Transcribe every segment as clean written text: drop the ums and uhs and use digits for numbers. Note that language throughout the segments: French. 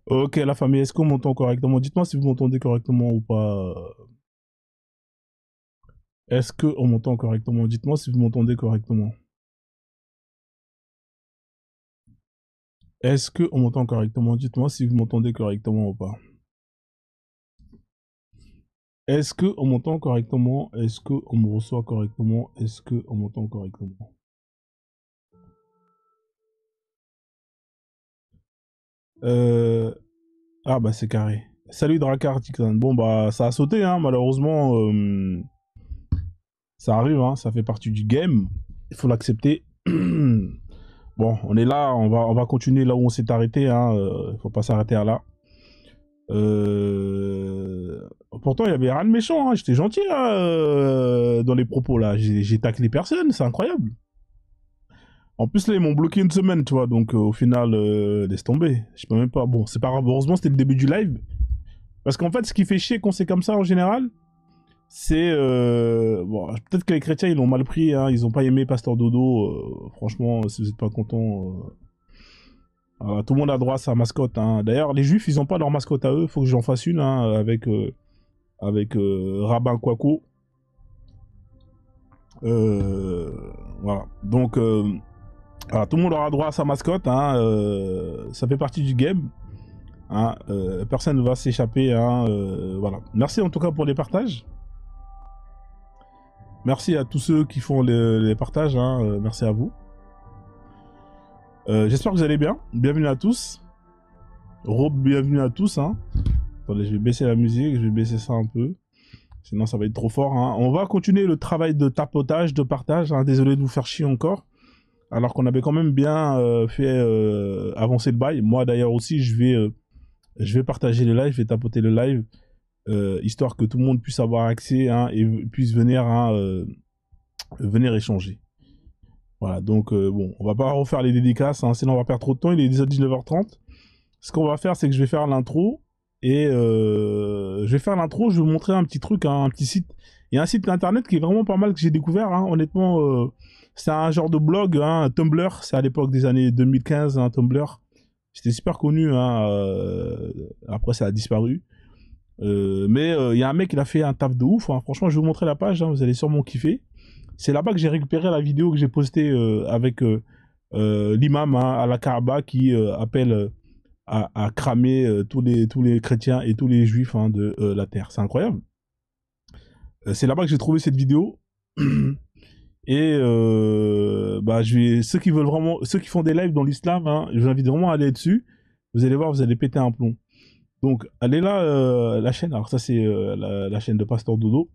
Ok, la famille, est-ce qu'on m'entend correctement? Dites-moi si vous m'entendez correctement ou pas. Est-ce qu'on m'entend correctement? Dites-moi si vous m'entendez correctement. Est-ce qu'on m'entend correctement? Dites-moi si vous m'entendez correctement ou pas. Est-ce qu'on m'entend correctement? Est-ce qu'on me reçoit correctement? Est-ce qu'on m'entend correctement? Euh... Ah bah c'est carré. Salut Dracar Tixan. Bon bah ça a sauté hein, malheureusement. Ça arrive, hein, ça fait partie du game. Il faut l'accepter. Bon, on est là, on va continuer là où on s'est arrêté. Hein, faut pas s'arrêter à là. Pourtant, il y avait rien de méchant. Hein, j'étais gentil là, dans les propos là. J'ai taclé personne, c'est incroyable. En plus là, ils m'ont bloqué une semaine, tu vois. Donc au final, laisse tomber. Je peux même pas. Bon, c'est pas grave. Heureusement, c'était le début du live. Parce qu'en fait, ce qui fait chier quand c'est comme ça en général, c'est bon, peut-être que les chrétiens ils l'ont mal pris, hein, ils ont pas aimé Pasteur Dodo. Franchement, si vous êtes pas content, voilà, tout le monde a droit à sa mascotte. Hein. D'ailleurs, les Juifs ils ont pas leur mascotte à eux. Faut que j'en fasse une hein, avec Rabbin Quaco. Euh, voilà. Donc voilà, tout le monde aura droit à sa mascotte. Hein, ça fait partie du game. Hein, personne ne va s'échapper. Hein, voilà. Merci en tout cas pour les partages. Merci à tous ceux qui font les partages, hein, merci à vous. J'espère que vous allez bien. Bienvenue à tous. Bienvenue à tous. Hein. Attendez, je vais baisser la musique, je vais baisser ça un peu. Sinon, ça va être trop fort. Hein. On va continuer le travail de tapotage, de partage. Hein. Désolé de vous faire chier encore. Alors qu'on avait quand même bien fait avancer le bail. Moi, d'ailleurs, aussi, je vais partager le live, je vais tapoter le live, histoire que tout le monde puisse avoir accès hein, et puisse venir, hein, venir échanger. Voilà, donc bon, on va pas refaire les dédicaces, hein, sinon on va perdre trop de temps, il est déjà 19h30. Ce qu'on va faire, c'est que je vais faire l'intro, et je vais faire l'intro, je vais vous montrer un petit truc, hein, un petit site. Il y a un site internet qui est vraiment pas mal que j'ai découvert, hein, honnêtement, c'est un genre de blog, hein, Tumblr, c'est à l'époque des années 2015, hein, Tumblr. C'était super connu, hein, après ça a disparu. Mais il y a un mec qui a fait un taf de ouf, hein. Franchement je vais vous montrer la page, hein, vous allez sûrement kiffer. C'est là-bas que j'ai récupéré la vidéo que j'ai postée avec l'imam hein, à la Kaaba qui appelle à cramer tous les chrétiens et tous les juifs hein, de la terre. C'est incroyable. C'est là-bas que j'ai trouvé cette vidéo. Et bah, ceux qui veulent vraiment, ceux qui font des lives dans l'islam, hein, je vous invite vraiment à aller dessus. Vous allez voir, vous allez péter un plomb. Donc, allez là, la chaîne. Alors ça, c'est la chaîne de Pasteur Dodo.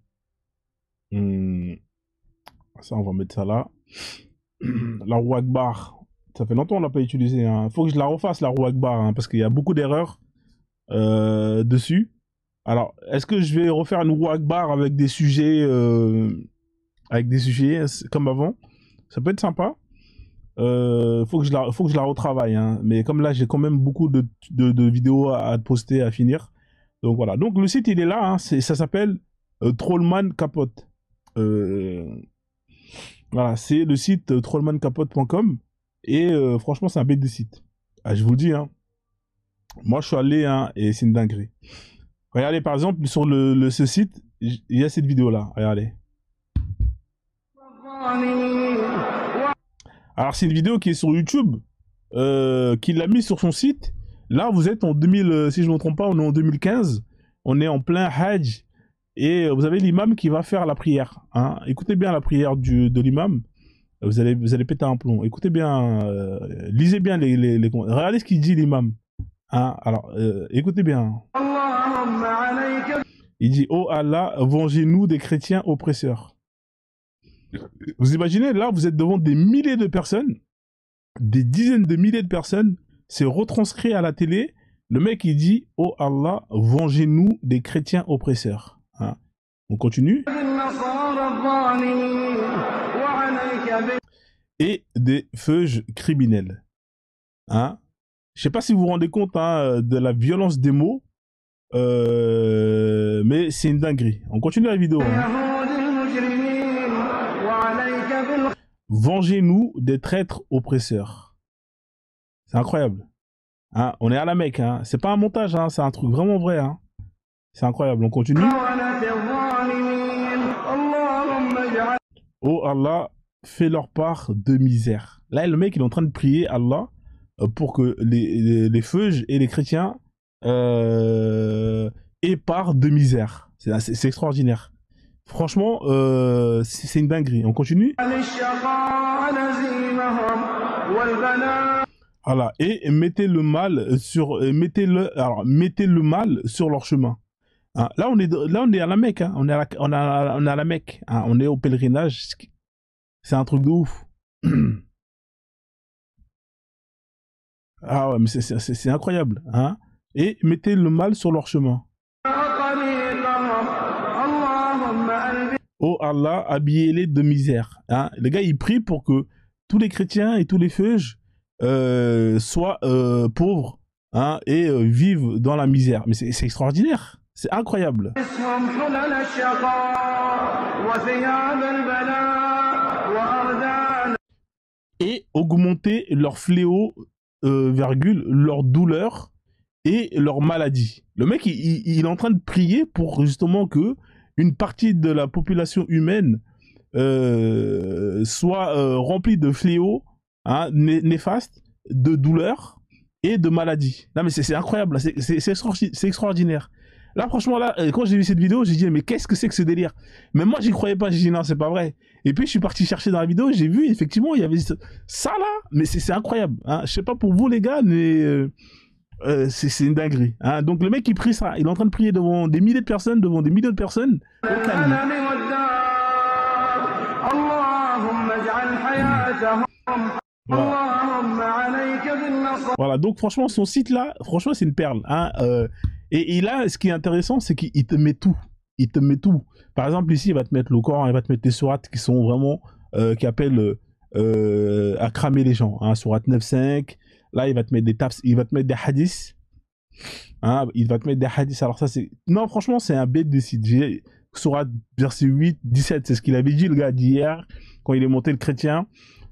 Ça, on va mettre ça là. La roue Akbar. Ça fait longtemps qu'on l'a pas utilisé. Hein. Faut que je la refasse, la roue Akbar, hein, parce qu'il y a beaucoup d'erreurs dessus. Alors, est-ce que je vais refaire une roue Akbar avec des sujets comme avant? Ça peut être sympa. Faut que je la retravaille. Hein. Mais comme là, j'ai quand même beaucoup de vidéos à poster, à finir. Donc voilà. Donc le site, il est là. Hein. Ça s'appelle Trollman Capote. Voilà, c'est le site trollmancapote.com. Et franchement, c'est un bête de site. Ah, je vous le dis, hein. Moi, je suis allé, hein, et c'est une dinguerie. Regardez, par exemple, sur ce site, il y a cette vidéo-là. Regardez. Alors, c'est une vidéo qui est sur YouTube, qu'il a mis sur son site. Là, vous êtes en 2000, si je ne me trompe pas, on est en 2015. On est en plein Hajj. Et vous avez l'imam qui va faire la prière. Hein. Écoutez bien la prière de l'imam. Vous allez péter un plomb. Écoutez bien, lisez bien les regardez ce qu'il dit l'imam. Hein, alors, écoutez bien. Il dit, oh Allah, vengez-nous des chrétiens oppresseurs. Vous imaginez, là, vous êtes devant des milliers de personnes, des dizaines de milliers de personnes, c'est retranscrit à la télé. Le mec, il dit, oh Allah, vengez-nous des chrétiens oppresseurs. Hein. On continue. Et des feuilles criminels. Hein. Je sais pas si vous vous rendez compte hein, de la violence des mots, mais c'est une dinguerie. On continue la vidéo. Hein. Vengez-nous des traîtres oppresseurs. C'est incroyable. Hein, on est à la Mecque. Hein. C'est pas un montage, hein, c'est un truc vraiment vrai. Hein. C'est incroyable. On continue. Oh Allah, fais leur part de misère. Là, le mec, il est en train de prier Allah pour que les feuges et les chrétiens aient part de misère. C'est extraordinaire. Franchement, c'est une dinguerie. On continue. Voilà. Et mettez le mal sur, mettez le mal sur leur chemin. Hein, là, on est à la Mecque. Hein. On est à la Mecque. Hein. On est au pèlerinage. C'est un truc de ouf. Ah ouais, mais c'est incroyable. Hein. Et mettez le mal sur leur chemin. Oh Allah, habillez-les de misère. Hein. Le gars, il prie pour que tous les chrétiens et tous les feuges soient pauvres, hein, et vivent dans la misère. Mais c'est extraordinaire. C'est incroyable. Et augmenter leur fléau, leur douleur et leur maladie. Le mec, il est en train de prier pour justement que une partie de la population humaine soit remplie de fléaux, hein, néfastes, de douleurs et de maladies. Non mais c'est incroyable, c'est extraordinaire. Là franchement, là, quand j'ai vu cette vidéo, j'ai dit mais qu'est-ce que c'est que ce délire? Mais moi j'y croyais pas, j'ai dit non c'est pas vrai. Et puis je suis parti chercher dans la vidéo, j'ai vu effectivement il y avait ça là, mais c'est incroyable. Hein. Je sais pas pour vous les gars, mais c'est une dinguerie. Hein. Donc le mec il prie ça, il est en train de prier devant des milliers de personnes, devant des millions de personnes. Au calme. Voilà, donc franchement, son site là, franchement, c'est une perle. Hein, et là, ce qui est intéressant, c'est qu'il te met tout. Il te met tout. Par exemple, ici, il va te mettre le Coran, il va te mettre des sourates qui sont vraiment, qui appellent à cramer les gens. Hein, sourate 9.5. Là, il va te mettre des taps, il va te mettre des hadiths. Hein, il va te mettre des hadiths. Alors ça, c'est... Non, franchement, c'est un bête de site. Sourate verset 8, 17, c'est ce qu'il avait dit, le gars, d'hier, quand il est monté le chrétien.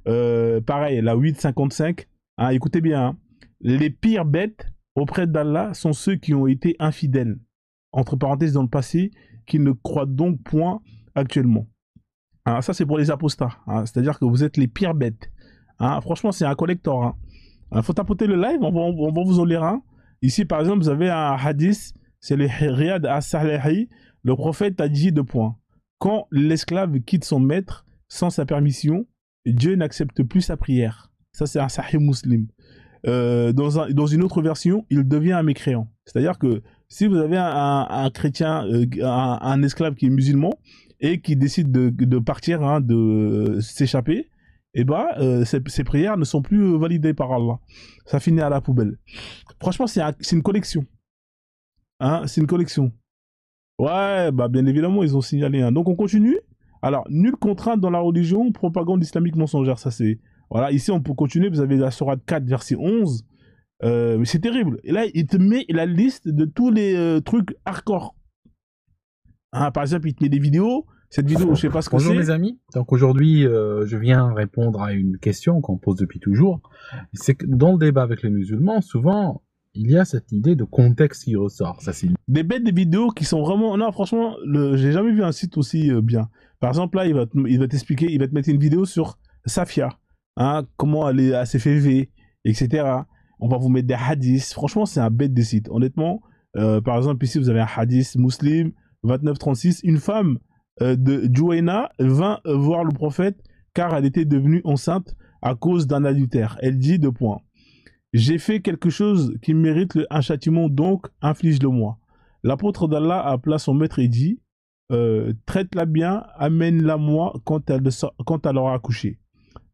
Pareil, la 8.55. Hein, écoutez bien, hein. Les pires bêtes auprès d'Allah sont ceux qui ont été infidèles, entre parenthèses dans le passé, qui ne croient donc point actuellement. Hein, ça c'est pour les apostats, hein, c'est-à-dire que vous êtes les pires bêtes. Hein, franchement c'est un collector. Hein. Hein, faut tapoter le live, on va vous en lire un. Ici par exemple vous avez un hadith, c'est le Riyad as-Salihi, le prophète a dit 2 points. Quand l'esclave quitte son maître sans sa permission, Dieu n'accepte plus sa prière. Ça c'est un Sahih Muslim. Dans une autre version, il devient un mécréant. C'est-à-dire que si vous avez un chrétien, un esclave qui est musulman et qui décide de partir, hein, de s'échapper, et bah, ses prières ne sont plus validées par Allah. Ça finit à la poubelle. Franchement, c'est une collection. Hein, c'est une collection. Ouais, bah bien évidemment, ils ont signalé. Hein. Donc on continue. Alors, nulle contrainte dans la religion, propagande islamique mensongère, ça c'est... Voilà, ici on peut continuer, vous avez la sourate 4, verset 11. C'est terrible. Et là, il te met la liste de tous les trucs hardcore. Hein, par exemple, il te met des vidéos. Cette vidéo, je sais pas ce que c'est. Bonjour mes amis. Donc aujourd'hui, je viens répondre à une question qu'on pose depuis toujours. C'est que dans le débat avec les musulmans, souvent, il y a cette idée de contexte qui ressort. Ça, c'est des bêtes de vidéos qui sont vraiment... Non, franchement, j'ai jamais vu un site aussi bien. Par exemple, là, il va t'expliquer, il va te mettre une vidéo sur Safia. Hein, comment elle s'est fait V, etc. On va vous mettre des hadiths. Franchement, c'est un bête de site. Honnêtement, par exemple, ici, vous avez un hadith muslim 29-36. Une femme de Juwayna vint voir le prophète car elle était devenue enceinte à cause d'un adultère. Elle dit 2 points. J'ai fait quelque chose qui mérite un châtiment, donc inflige-le-moi. L'apôtre d'Allah appela son maître et dit traite-la bien, amène-la moi quand elle aura accouché.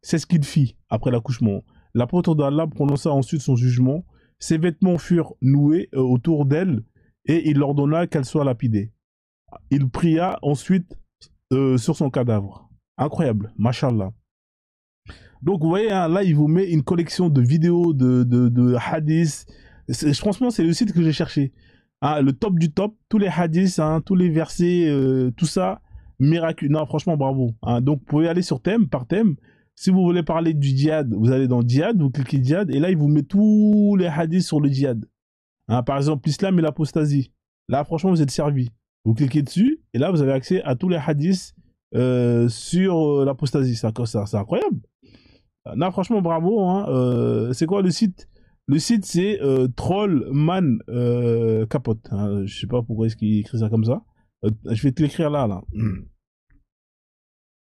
C'est ce qu'il fit après l'accouchement. L'apôtre d'Allah prononça ensuite son jugement. Ses vêtements furent noués autour d'elle et il ordonna qu'elle soit lapidée. Il pria ensuite sur son cadavre. Incroyable, mashallah. Donc vous voyez, hein, là il vous met une collection de vidéos, de hadiths. Franchement, c'est le site que j'ai cherché. Hein, le top du top, tous les hadiths, hein, tous les versets, tout ça, miraculeux. Non, franchement, bravo. Hein, donc vous pouvez aller sur thème, par thème. Si vous voulez parler du djihad, vous allez dans djihad, vous cliquez djihad, et là, il vous met tous les hadiths sur le djihad. Hein, par exemple, l'islam et l'apostasie. Là, franchement, vous êtes servi. Vous cliquez dessus, et là, vous avez accès à tous les hadiths sur l'apostasie. C'est incroyable. Non, franchement, bravo. Hein. C'est quoi le site? Le site, c'est Trollman Capote. Hein. Je sais pas pourquoi est-ce qu'il écrit ça comme ça. Je vais te l'écrire là.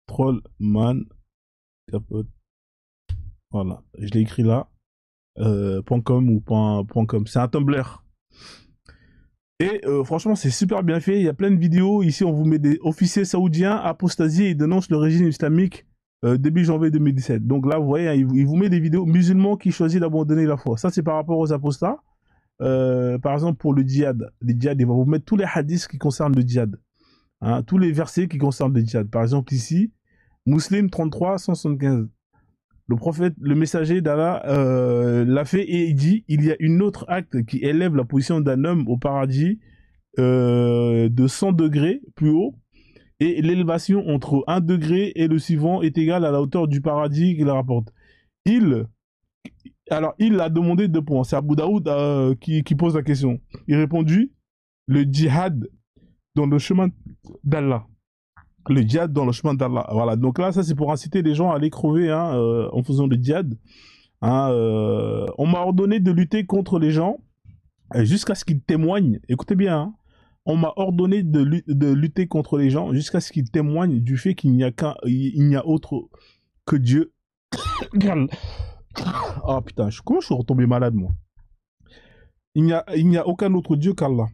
Trollman Capote. Voilà, je l'ai écrit là. .com ou .com. C'est un Tumblr. Et franchement, c'est super bien fait. Il y a plein de vidéos. Ici, on vous met des officiers saoudiens apostasie et dénoncent le régime islamique début janvier 2017. Donc là, vous voyez, hein, il vous met des vidéos musulmans qui choisissent d'abandonner la foi. Ça, c'est par rapport aux apostats. Par exemple, pour le djihad. Le djihad, il va vous mettre tous les hadiths qui concernent le djihad. Hein, tous les versets qui concernent le djihad. Par exemple, ici, Muslim 33, 175. Le prophète, le messager d'Allah l'a fait et il dit, il y a une autre acte qui élève la position d'un homme au paradis de 100 degrés plus haut, et l'élévation entre 1 degré et le suivant est égale à la hauteur du paradis qu'il rapporte. Il a demandé 2 points. C'est Abu Daoud qui pose la question. Il répondit, le djihad dans le chemin d'Allah. Le djihad dans le chemin d'Allah. Voilà. Donc là, ça, c'est pour inciter les gens à aller crever hein, en faisant le djihad. Hein, on m'a ordonné de lutter contre les gens jusqu'à ce qu'ils témoignent. Écoutez bien. Hein, on m'a ordonné de lutter contre les gens jusqu'à ce qu'ils témoignent du fait qu'il n'y a autre que Dieu. Ah putain, comment je suis retombé malade, moi? Il n'y a aucun autre Dieu qu'Allah.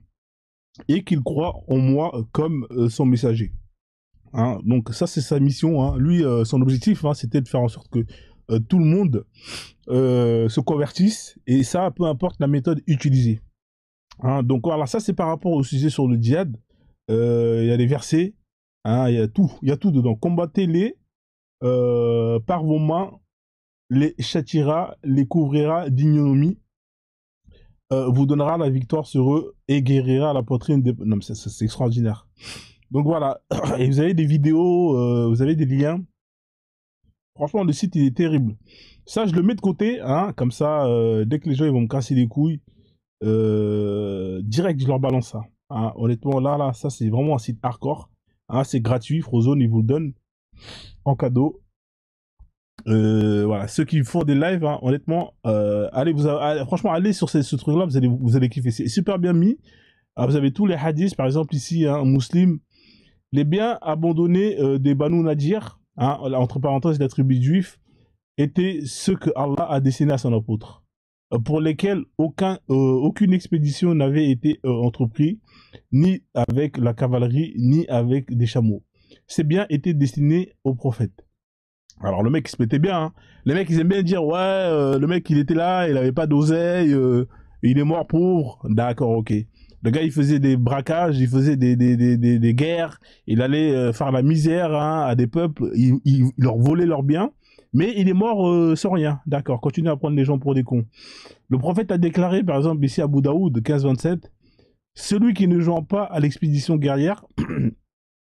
Et qu'il croit en moi comme son messager. Hein, donc ça, c'est sa mission. Hein. Lui, son objectif, hein, c'était de faire en sorte que tout le monde se convertisse. Et ça, peu importe la méthode utilisée. Hein, donc voilà, ça, c'est par rapport au sujet sur le djihad. Il y a des versets. Hein, il y a tout dedans. Combattez-les par vos mains, les châtira, les couvrira d'ignominie, vous donnera la victoire sur eux et guérira la poitrine des... Non, c'est extraordinaire. Donc voilà, et vous avez des vidéos, vous avez des liens. Franchement, le site, il est terrible. Ça, je le mets de côté, hein, comme ça, dès que les gens ils vont me casser les couilles, direct, je leur balance ça. Hein. Honnêtement, là, ça, c'est vraiment un site hardcore. Hein, c'est gratuit, Frozone, ils vous le donnent en cadeau. Voilà, ceux qui font des lives, hein, honnêtement, franchement, allez sur ce truc-là, vous allez kiffer. C'est super bien mis. Alors, vous avez tous les hadiths, par exemple, ici, un musulman, les biens abandonnés des Banu Nadir, hein, entre parenthèses, la tribu juif, étaient ceux que Allah a destinés à son apôtre, pour lesquels aucune expédition n'avait été entreprise, ni avec la cavalerie, ni avec des chameaux. Ces biens étaient destinés aux prophètes. Alors le mec il se mettait bien, hein. Les mecs ils aiment bien dire ouais, le mec il était là, il avait pas d'oseille, il est mort pauvre. D'accord, ok. Le gars il faisait des braquages, il faisait des guerres, il allait faire la misère hein, à des peuples, il leur volait leurs biens, mais il est mort sans rien. D'accord, continue à prendre les gens pour des cons. Le prophète a déclaré par exemple ici à Abu Daoud 15-27, celui qui ne joint pas à l'expédition guerrière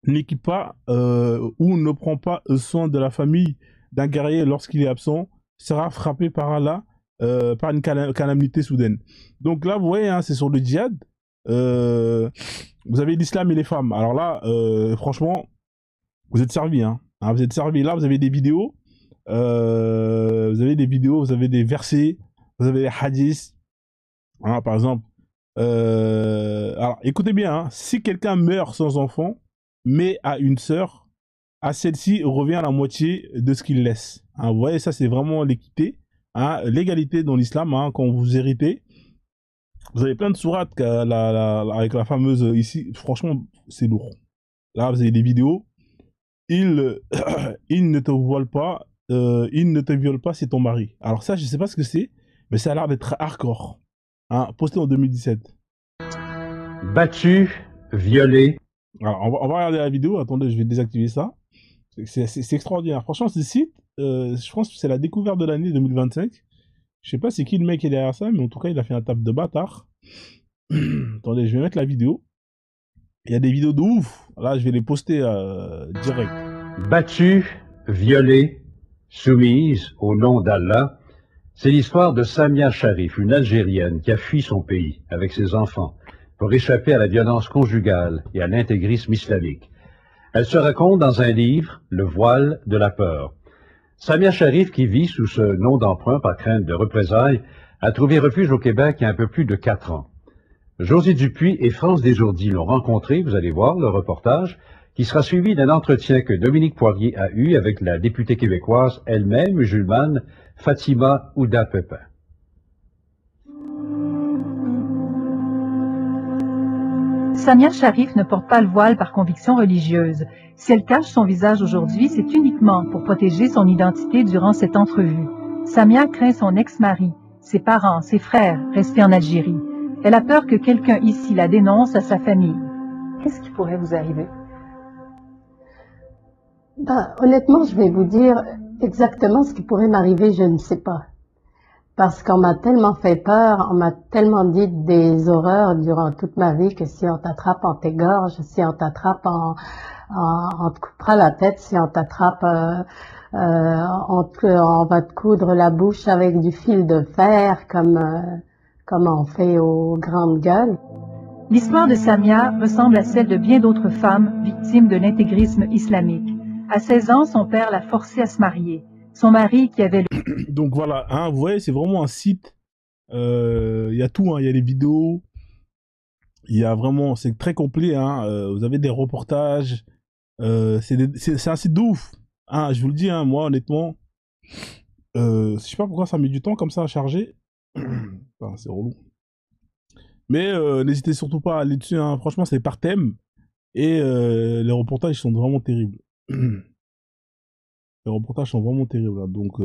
n'équipe pas ou ne prend pas soin de la famille d'un guerrier lorsqu'il est absent, sera frappé par Allah par une calamité soudaine. Donc là, vous voyez, hein, c'est sur le djihad. Vous avez l'islam et les femmes. Alors là, franchement, vous êtes servis. Hein. Hein, vous êtes servis. Là, vous avez des vidéos. Vous avez des vidéos, vous avez des versets, vous avez des hadiths. Hein, par exemple. Alors, écoutez bien. Hein, si quelqu'un meurt sans enfant, mais à une sœur, à celle-ci revient la moitié de ce qu'il laisse. Hein, vous voyez, ça c'est vraiment l'équité, hein, l'égalité dans l'islam, hein, quand vous héritez. Vous avez plein de sourates avec la fameuse ici, franchement c'est lourd. Là vous avez des vidéos, il ne te viole pas, c'est ton mari. Alors ça je sais pas ce que c'est, mais ça a l'air d'être hardcore. Hein, posté en 2017. Battu, violé. Alors, on va regarder la vidéo. Attendez, je vais désactiver ça. C'est extraordinaire. Franchement, ce site, je pense que c'est la découverte de l'année 2025. Je sais pas c'est qui le mec qui est derrière ça, mais en tout cas, il a fait un taf de bâtard. Attendez, je vais mettre la vidéo. Il y a des vidéos de ouf. Là, je vais les poster direct. Battu, violé. soumise au nom d'Allah, c'est l'histoire de Samia Sharif, une Algérienne qui a fui son pays avec ses enfants pour échapper à la violence conjugale et à l'intégrisme islamique. Elle se raconte dans un livre, Le voile de la peur. Samia Sharif, qui vit sous ce nom d'emprunt par crainte de représailles, a trouvé refuge au Québec il y a un peu plus de 4 ans. José Dupuis et France Desjourdis l'ont rencontré, vous allez voir le reportage, qui sera suivi d'un entretien que Dominique Poirier a eu avec la députée québécoise, elle-même musulmane, Fatima Ouda Pepin. Samia Sharif ne porte pas le voile par conviction religieuse. Si elle cache son visage aujourd'hui, c'est uniquement pour protéger son identité durant cette entrevue. Samia craint son ex-mari, ses parents, ses frères restés en Algérie. Elle a peur que quelqu'un ici la dénonce à sa famille. Qu'est-ce qui pourrait vous arriver? Honnêtement, je vais vous dire exactement ce qui pourrait m'arriver, je ne sais pas. Parce qu'on m'a tellement fait peur, on m'a tellement dit des horreurs durant toute ma vie que si on t'attrape, on t'égorge, si on t'attrape, on te coupera la tête, si on t'attrape, on va te coudre la bouche avec du fil de fer, comme on fait aux grandes gueules. L'histoire de Samia ressemble à celle de bien d'autres femmes victimes de l'intégrisme islamique. À 16 ans, son père l'a forcée à se marier. Son mari qui avait... Donc voilà, hein, vous voyez, c'est vraiment un site. Il y a tout, hein, il y a les vidéos. Il y a vraiment... C'est très complet. Hein, vous avez des reportages. C'est un site de ouf. Hein, je vous le dis, hein, moi, honnêtement, je sais pas pourquoi ça met du temps comme ça à charger. Enfin, c'est relou. Mais n'hésitez surtout pas à aller dessus. Hein. Franchement, c'est par thème. Et les reportages sont vraiment terribles. Les reportages sont vraiment terribles. Hein. Donc,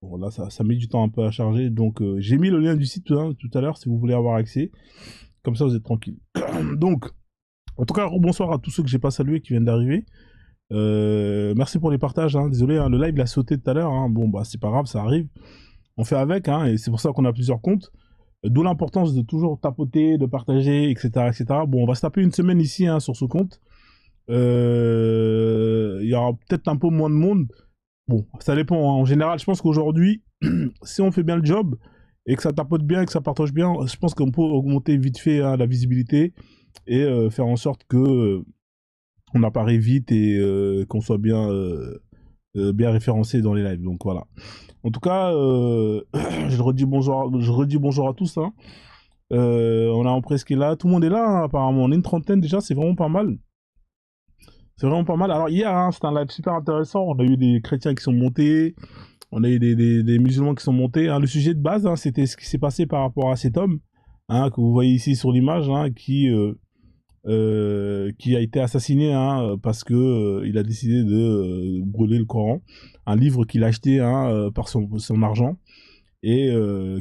voilà, ça met du temps un peu à charger. Donc, j'ai mis le lien du site hein, tout à l'heure si vous voulez avoir accès. Comme ça, vous êtes tranquille. Donc, en tout cas, bonsoir à tous ceux que j'ai pas salués qui viennent d'arriver. Merci pour les partages. Hein. Désolé, hein, le live il a sauté tout à l'heure. Hein. Bon, bah, c'est pas grave, ça arrive. On fait avec. Hein, et c'est pour ça qu'on a plusieurs comptes. D'où l'importance de toujours tapoter, de partager, etc., etc. Bon, on va se taper une semaine ici hein, sur ce compte. Il y aura peut-être un peu moins de monde. Bon, ça dépend. Hein. En général, je pense qu'aujourd'hui, si on fait bien le job et que ça tapote bien et que ça partage bien, je pense qu'on peut augmenter vite fait hein, la visibilité et faire en sorte que on apparaît vite et qu'on soit bien référencé dans les lives. Donc voilà. En tout cas, je redis bonjour à tous. Hein. On a en presque là, tout le monde est là. Hein, apparemment, on est une trentaine déjà, c'est vraiment pas mal. C'est vraiment pas mal. Alors hier, hein, c'était un live super intéressant. On a eu des chrétiens qui sont montés, on a eu des musulmans qui sont montés. Hein. Le sujet de base, hein, c'était ce qui s'est passé par rapport à cet homme hein, que vous voyez ici sur l'image, hein, qui a été assassiné hein, parce que il a décidé de brûler le Coran, un livre qu'il a acheté hein, par son argent et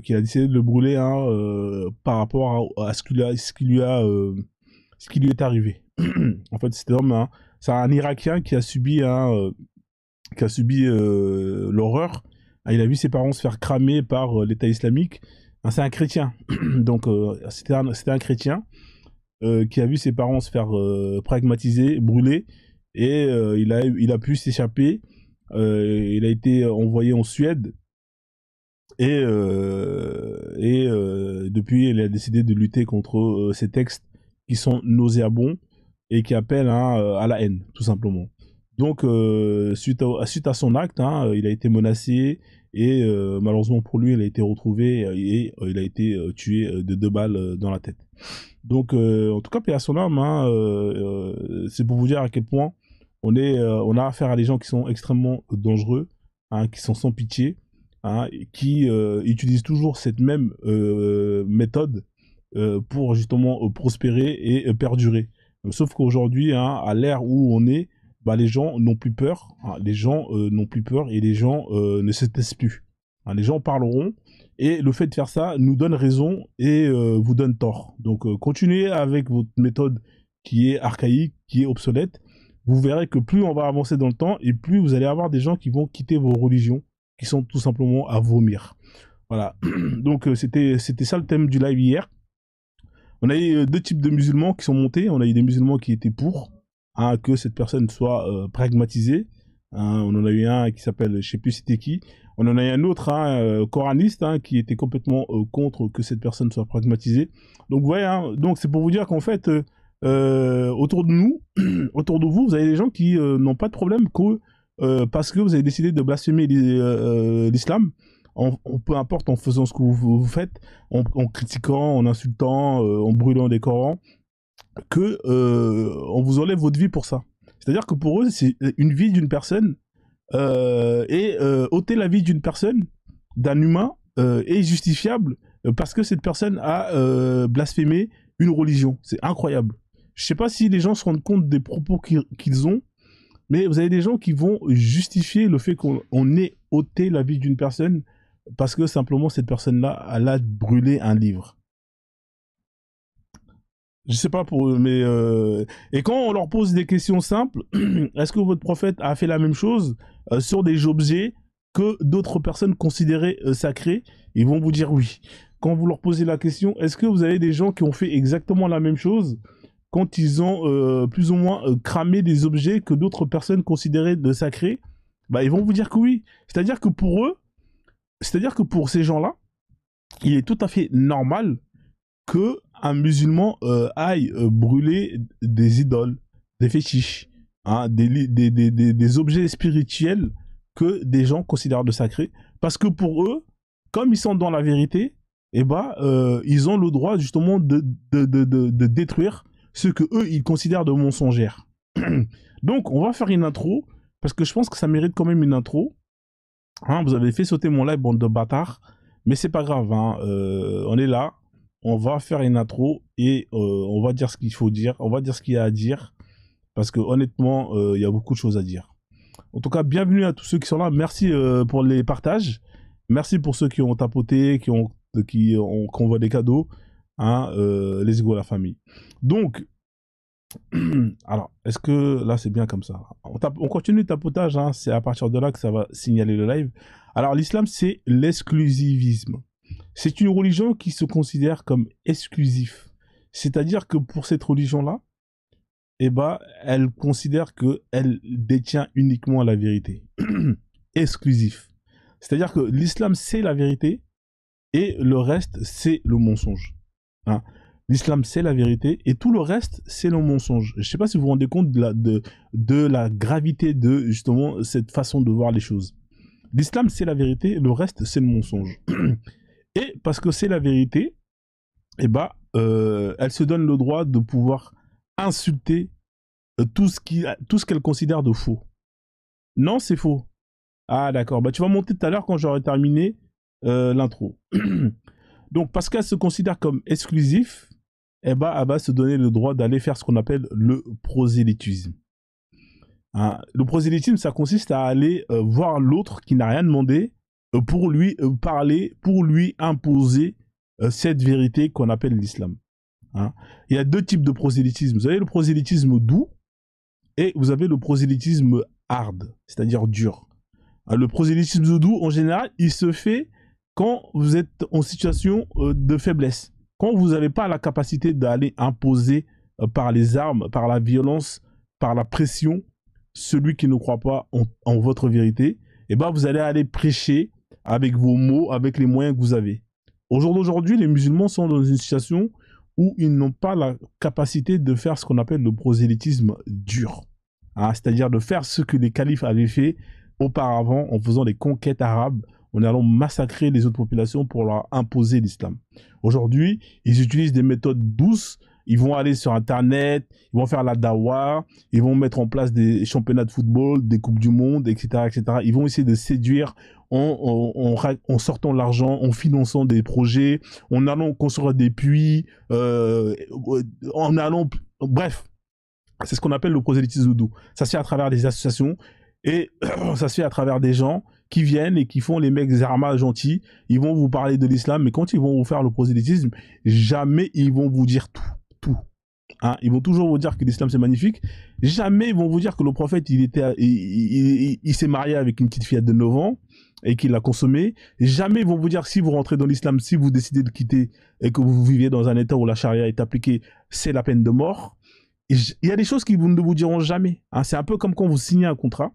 qu'il a décidé de le brûler hein, par rapport à ce qui lui est arrivé. En fait, cet homme, hein, c'est un Irakien qui a subi l'horreur. Il a vu ses parents se faire cramer par l'État islamique. Hein, c'est un chrétien, donc c'était un chrétien. Qui a vu ses parents se faire pragmatiser, brûler, et il a pu s'échapper. Il a été envoyé en Suède, et depuis, il a décidé de lutter contre ces textes qui sont nauséabonds et qui appellent hein, à la haine, tout simplement. Donc, suite à son acte, hein, il a été menacé, et malheureusement pour lui, il a été retrouvé et il a été tué de 2 balles dans la tête. Donc, en tout cas, paix à son âme, hein, c'est pour vous dire à quel point on a affaire à des gens qui sont extrêmement dangereux, hein, qui sont sans pitié, hein, qui utilisent toujours cette même méthode pour justement prospérer et perdurer. Sauf qu'aujourd'hui, hein, à l'ère où on est, bah, les gens n'ont plus peur, hein, les gens n'ont plus peur et les gens ne se taisent plus. Hein, les gens parleront. Et le fait de faire ça nous donne raison et vous donne tort. Donc continuez avec votre méthode qui est archaïque, qui est obsolète. Vous verrez que plus on va avancer dans le temps et plus vous allez avoir des gens qui vont quitter vos religions, qui sont tout simplement à vomir. Voilà. Donc c'était ça le thème du live hier. On a eu 2 types de musulmans qui sont montés. On a eu des musulmans qui étaient pour hein, que cette personne soit pragmatisée, Hein, on en a eu un qui s'appelle, je sais plus c'était qui. On en a eu un autre, coraniste, qui était complètement contre que cette personne soit pragmatisée. Donc, vous voyez, donc c'est pour vous dire qu'en fait, autour de nous, autour de vous, vous avez des gens qui n'ont pas de problème parce que vous avez décidé de blasphémer l'islam. Peu importe en faisant ce que vous faites, en critiquant, en insultant, en brûlant des Corans, que on vous enlève votre vie pour ça. C'est-à-dire que pour eux, c'est une vie d'une personne et ôter la vie d'une personne, d'un humain, est justifiable parce que cette personne a blasphémé une religion. C'est incroyable. Je sais pas si les gens se rendent compte des propos qu'ils ont, mais vous avez des gens qui vont justifier le fait qu'on ait ôté la vie d'une personne parce que simplement cette personne-là, elle a brûlé un livre. Je sais pas pour eux, mais et quand on leur pose des questions simples, est-ce que votre prophète a fait la même chose sur des objets que d'autres personnes considéraient sacrés? Ils vont vous dire oui. Quand vous leur posez la question, est-ce que vous avez des gens qui ont fait exactement la même chose quand ils ont plus ou moins cramé des objets que d'autres personnes considéraient de sacrés? Bah, ils vont vous dire que oui. C'est-à-dire que pour eux, c'est-à-dire que pour ces gens-là, il est tout à fait normal que un musulman aille brûler des idoles, des fétiches, des objets spirituels que des gens considèrent de sacrés, parce que pour eux, comme ils sont dans la vérité, eh ben, ils ont le droit justement de détruire ce que eux ils considèrent de mensongères. Donc, on va faire une intro, parce que je pense que ça mérite quand même une intro. Vous avez fait sauter mon live, bande de bâtards, mais c'est pas grave, on est là. On va faire une intro et on va dire ce qu'il faut dire, on va dire ce qu'il y a à dire, parce que honnêtement, il y a beaucoup de choses à dire. En tout cas, bienvenue à tous ceux qui sont là. Merci pour les partages. Merci pour ceux qui ont tapoté, qui envoient des cadeaux. Let's go la famille. Donc, alors, est-ce que là c'est bien comme ça? On continue le tapotage, c'est à partir de là que ça va signaler le live. Alors, l'islam, c'est l'exclusivisme. C'est une religion qui se considère comme exclusif. C'est-à-dire que pour cette religion-là, eh ben, elle considère qu'elle détient uniquement la vérité. Exclusif. C'est-à-dire que l'islam, c'est la vérité et le reste, c'est le mensonge. L'islam, c'est la vérité et tout le reste, c'est le mensonge. Je ne sais pas si vous vous rendez compte de la gravité de justement cette façon de voir les choses. L'islam, c'est la vérité, le reste, c'est le mensonge. Et parce que c'est la vérité, eh ben, elle se donne le droit de pouvoir insulter tout ce qu'elle considère de faux. Non, c'est faux. Ah, d'accord. Bah, tu vas monter tout à l'heure quand j'aurai terminé l'intro. Donc, parce qu'elle se considère comme exclusif, eh ben, elle va se donner le droit d'aller faire ce qu'on appelle le prosélytisme. Le prosélytisme, ça consiste à aller voir l'autre qui n'a rien demandé, pour lui parler, pour lui imposer cette vérité qu'on appelle l'islam. Il y a deux types de prosélytisme. Vous avez le prosélytisme doux et vous avez le prosélytisme hard, c'est-à-dire dur. Le prosélytisme doux, en général, il se fait quand vous êtes en situation de faiblesse. Quand vous n'avez pas la capacité d'aller imposer par les armes, par la violence, par la pression, celui qui ne croit pas en votre vérité, eh ben vous allez aller prêcher avec vos mots, avec les moyens que vous avez. Au jour d'aujourd'hui, les musulmans sont dans une situation où ils n'ont pas la capacité de faire ce qu'on appelle le prosélytisme dur. C'est-à-dire de faire ce que les califes avaient fait auparavant en faisant des conquêtes arabes, en allant massacrer les autres populations pour leur imposer l'islam. Aujourd'hui, ils utilisent des méthodes douces. Ils vont aller sur Internet, ils vont faire la dawa, ils vont mettre en place des championnats de football, des coupes du monde, etc., etc. Ils vont essayer de séduire en sortant l'argent, en finançant des projets, en allant construire des puits, en allant... Bref, c'est ce qu'on appelle le prosélytisme doux. Ça se fait à travers des associations et ça se fait à travers des gens qui viennent et qui font les mecs zarma gentils. Ils vont vous parler de l'islam, mais quand ils vont vous faire le prosélytisme, jamais ils vont vous dire tout. Ils vont toujours vous dire que l'islam c'est magnifique. Jamais ils vont vous dire que le prophète il s'est marié avec une petite fillette de 9 ans et qu'il l'a consommée. Jamais ils vont vous dire que si vous rentrez dans l'islam, si vous décidez de quitter et que vous vivez dans un état où la charia est appliquée, c'est la peine de mort. Il y a des choses qu'ils ne vous diront jamais. C'est un peu comme quand vous signez un contrat.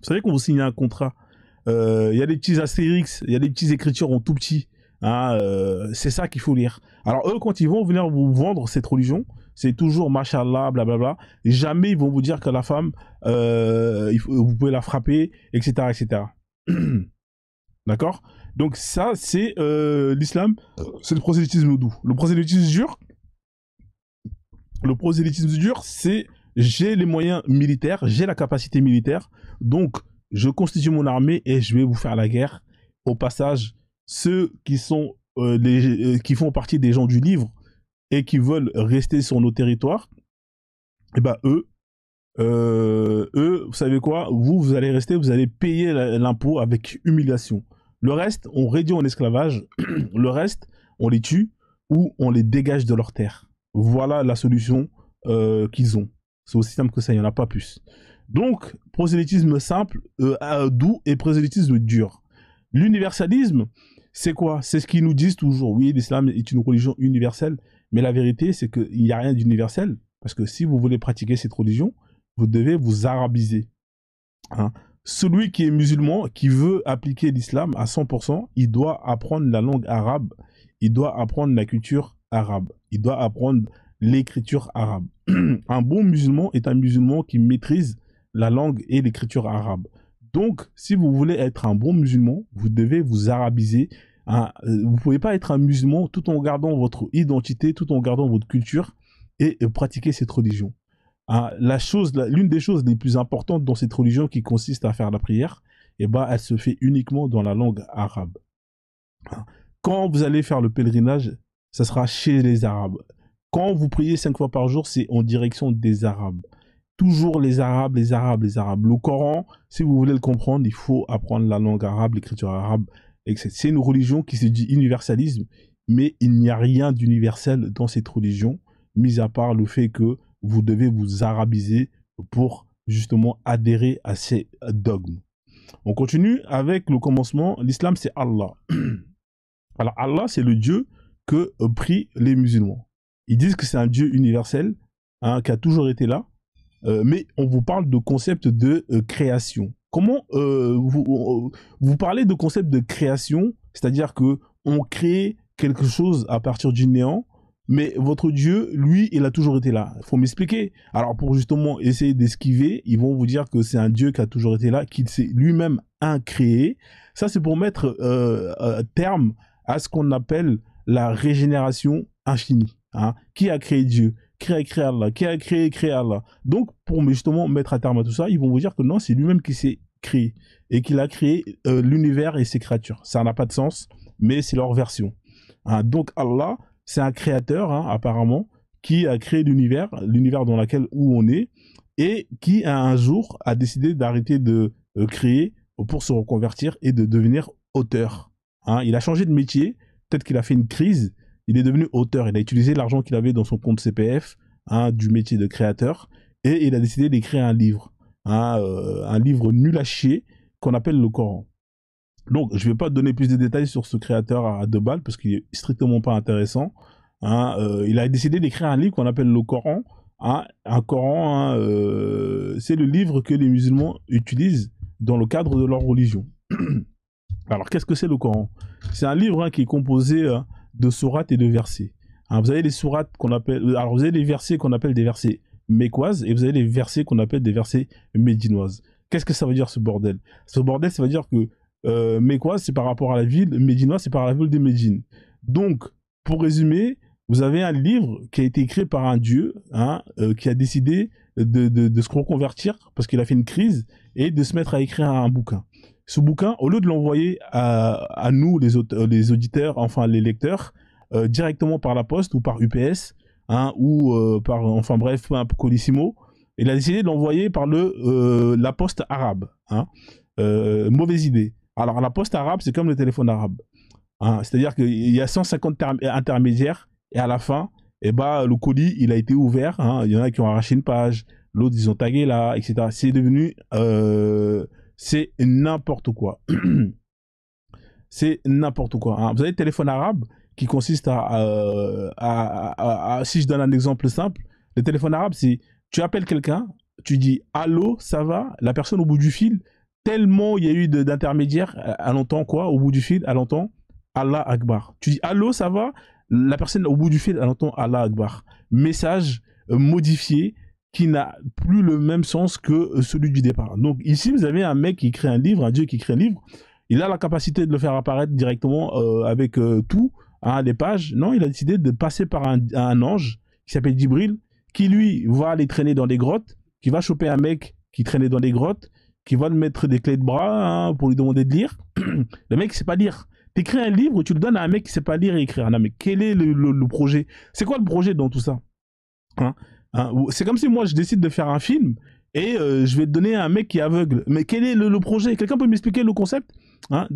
savez quand vous signez un contrat, il y a des petits astérix, il y a des petites écritures en tout petit. Hein, c'est ça qu'il faut lire. Alors eux, quand ils vont venir vous vendre cette religion, c'est toujours machallah, blablabla. Jamais ils vont vous dire que la femme, vous pouvez la frapper, etc., etc. D'accord? Donc ça, c'est l'islam, c'est le prosélytisme doux. Le prosélytisme dur, c'est j'ai les moyens militaires, j'ai la capacité militaire, donc je constitue mon armée et je vais vous faire la guerre. Au passage, ceux qui sont qui font partie des gens du livre et qui veulent rester sur nos territoires, et ben eux, vous savez quoi, vous allez rester, vous allez payer l'impôt avec humiliation. Le reste, on réduit en esclavage. Le reste, on les tue ou on les dégage de leur terre. Voilà la solution qu'ils ont. C'est aussi simple que ça, il n'y en a pas plus. Donc, prosélytisme simple, doux et prosélytisme dur. L'universalisme, c'est quoi? C'est ce qu'ils nous disent toujours. Oui, l'islam est une religion universelle, mais la vérité, c'est qu'il n'y a rien d'universel. Parce que si vous voulez pratiquer cette religion, vous devez vous arabiser. Hein? Celui qui est musulman, qui veut appliquer l'islam à 100%, il doit apprendre la langue arabe, il doit apprendre la culture arabe, il doit apprendre l'écriture arabe. Un bon musulman est un musulman qui maîtrise la langue et l'écriture arabe. Donc, si vous voulez être un bon musulman, vous devez vous arabiser. Hein, vous ne pouvez pas être un musulman tout en gardant votre identité, tout en gardant votre culture et pratiquer cette religion. Hein, l'une des choses les plus importantes dans cette religion qui consiste à faire la prière, eh ben, elle se fait uniquement dans la langue arabe. Hein, quand vous allez faire le pèlerinage, ça sera chez les Arabes. Quand vous priez 5 fois par jour, c'est en direction des Arabes. Toujours les Arabes, les Arabes, les Arabes. Le Coran, si vous voulez le comprendre, il faut apprendre la langue arabe, l'écriture arabe, etc. C'est une religion qui se dit universalisme, mais il n'y a rien d'universel dans cette religion, mis à part le fait que vous devez vous arabiser pour justement adhérer à ces dogmes. On continue avec le commencement. L'islam, c'est Allah. Alors Allah, c'est le Dieu que prient les musulmans. Ils disent que c'est un Dieu universel, hein, qui a toujours été là, mais on vous parle de concept de création. Comment vous parlez de concept de création, c'est-à-dire que on crée quelque chose à partir du néant, mais votre Dieu, lui, il a toujours été là. Il faut m'expliquer. Alors, pour justement essayer d'esquiver, ils vont vous dire que c'est un Dieu qui a toujours été là, qu'il s'est lui-même incréé. Ça, c'est pour mettre terme à ce qu'on appelle la régénération infinie. Hein. Qui a créé Dieu? Qui a créé Allah? Qui a créé Allah? Donc, pour justement mettre à terme à tout ça, ils vont vous dire que non, c'est lui-même qui s'est créé et qu'il a créé l'univers et ses créatures. Ça n'a pas de sens, mais c'est leur version. Hein. Donc, Allah, c'est un créateur, hein, apparemment, qui a créé l'univers dans lequel où on est, et qui un jour a décidé d'arrêter de créer pour se reconvertir et de devenir auteur. Hein, il a changé de métier, peut-être qu'il a fait une crise, il est devenu auteur, il a utilisé l'argent qu'il avait dans son compte CPF, hein, du métier de créateur, et il a décidé d'écrire un livre, hein, un livre nul à chier qu'on appelle le Coran. Donc, je ne vais pas donner plus de détails sur ce créateur à 2 balles parce qu'il est strictement pas intéressant. Hein, il a décidé d'écrire un livre qu'on appelle le Coran. Hein, un Coran, hein, c'est le livre que les musulmans utilisent dans le cadre de leur religion. Alors, qu'est-ce que c'est le Coran? C'est un livre, hein, qui est composé de sourates et de versets. Hein, vous avez les sourates qu'on appelle... Alors, vous avez les versets qu'on appelle des versets mécoises et vous avez les versets qu'on appelle des versets médinoises. Qu'est-ce que ça veut dire, ce bordel? Ce bordel, ça veut dire que mécoise, c'est par rapport à la ville, médinoise, c'est par la ville de Médine. Donc, pour résumer, vous avez un livre qui a été écrit par un dieu, hein, qui a décidé de se reconvertir parce qu'il a fait une crise et de se mettre à écrire un bouquin. Ce bouquin, au lieu de l'envoyer à nous, les auditeurs, enfin les lecteurs, directement par la poste ou par UPS, hein, ou par, enfin bref, un Colissimo, il a décidé de l'envoyer par la poste arabe. Hein. Mauvaise idée. Alors, la poste arabe, c'est comme le téléphone arabe. Hein, c'est-à-dire qu'il y a 150 intermédiaires et à la fin, eh ben, le colis, il a été ouvert. Hein, il y en a qui ont arraché une page, l'autre, ils ont tagué là, etc. C'est devenu... c'est n'importe quoi. C'est n'importe quoi. Hein. Vous avez le téléphone arabe qui consiste si je donne un exemple simple, le téléphone arabe, c'est tu appelles quelqu'un, tu dis « Allô, ça va ?» La personne au bout du fil tellement il y a eu d'intermédiaires à l'entend quoi, au bout du fil, à l'entend Allah Akbar. Tu dis allô, ça va? La personne au bout du fil, elle entend Allah Akbar. Message modifié qui n'a plus le même sens que celui du départ. Donc ici, vous avez un mec qui crée un livre, un dieu qui crée un livre. Il a la capacité de le faire apparaître directement avec tout, hein, les pages. Non, il a décidé de passer par un ange qui s'appelle Djibril, qui lui va aller traîner dans des grottes, qui va choper un mec qui traînait dans des grottes, qui va lui mettre des clés de bras, hein, pour lui demander de lire. Le mec, il sait pas lire. T'écris un livre, tu le donnes à un mec qui sait pas lire et écrire. Non, mais quel est le projet? C'est quoi le projet dans tout ça, hein? C'est comme si moi, je décide de faire un film et je vais te donner à un mec qui est aveugle. Mais quel est le projet? Quelqu'un peut m'expliquer le concept, hein?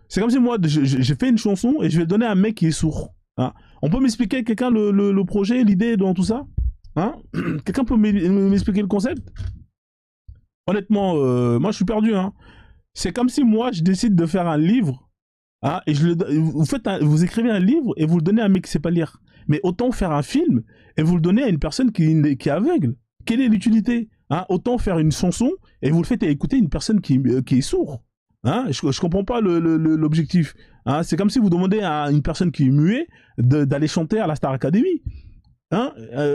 C'est comme si moi, j'ai fait une chanson et je vais le donner à un mec qui est sourd. Hein? On peut m'expliquer quelqu'un le projet, l'idée dans tout ça, hein? Quelqu'un peut m'expliquer le concept? Honnêtement, moi je suis perdu. Hein. C'est comme si moi je décide de faire un livre, hein, et vous écrivez un livre et vous le donnez à un mec qui sait pas lire. Mais autant faire un film et vous le donnez à une personne qui est aveugle. Quelle est l'utilité, hein? Autant faire une chanson et vous le faites écouter une personne qui est sourde. Hein? Je comprends pas l'objectif. Hein? C'est comme si vous demandez à une personne qui est muette d'aller chanter à la Star Academy. Hein?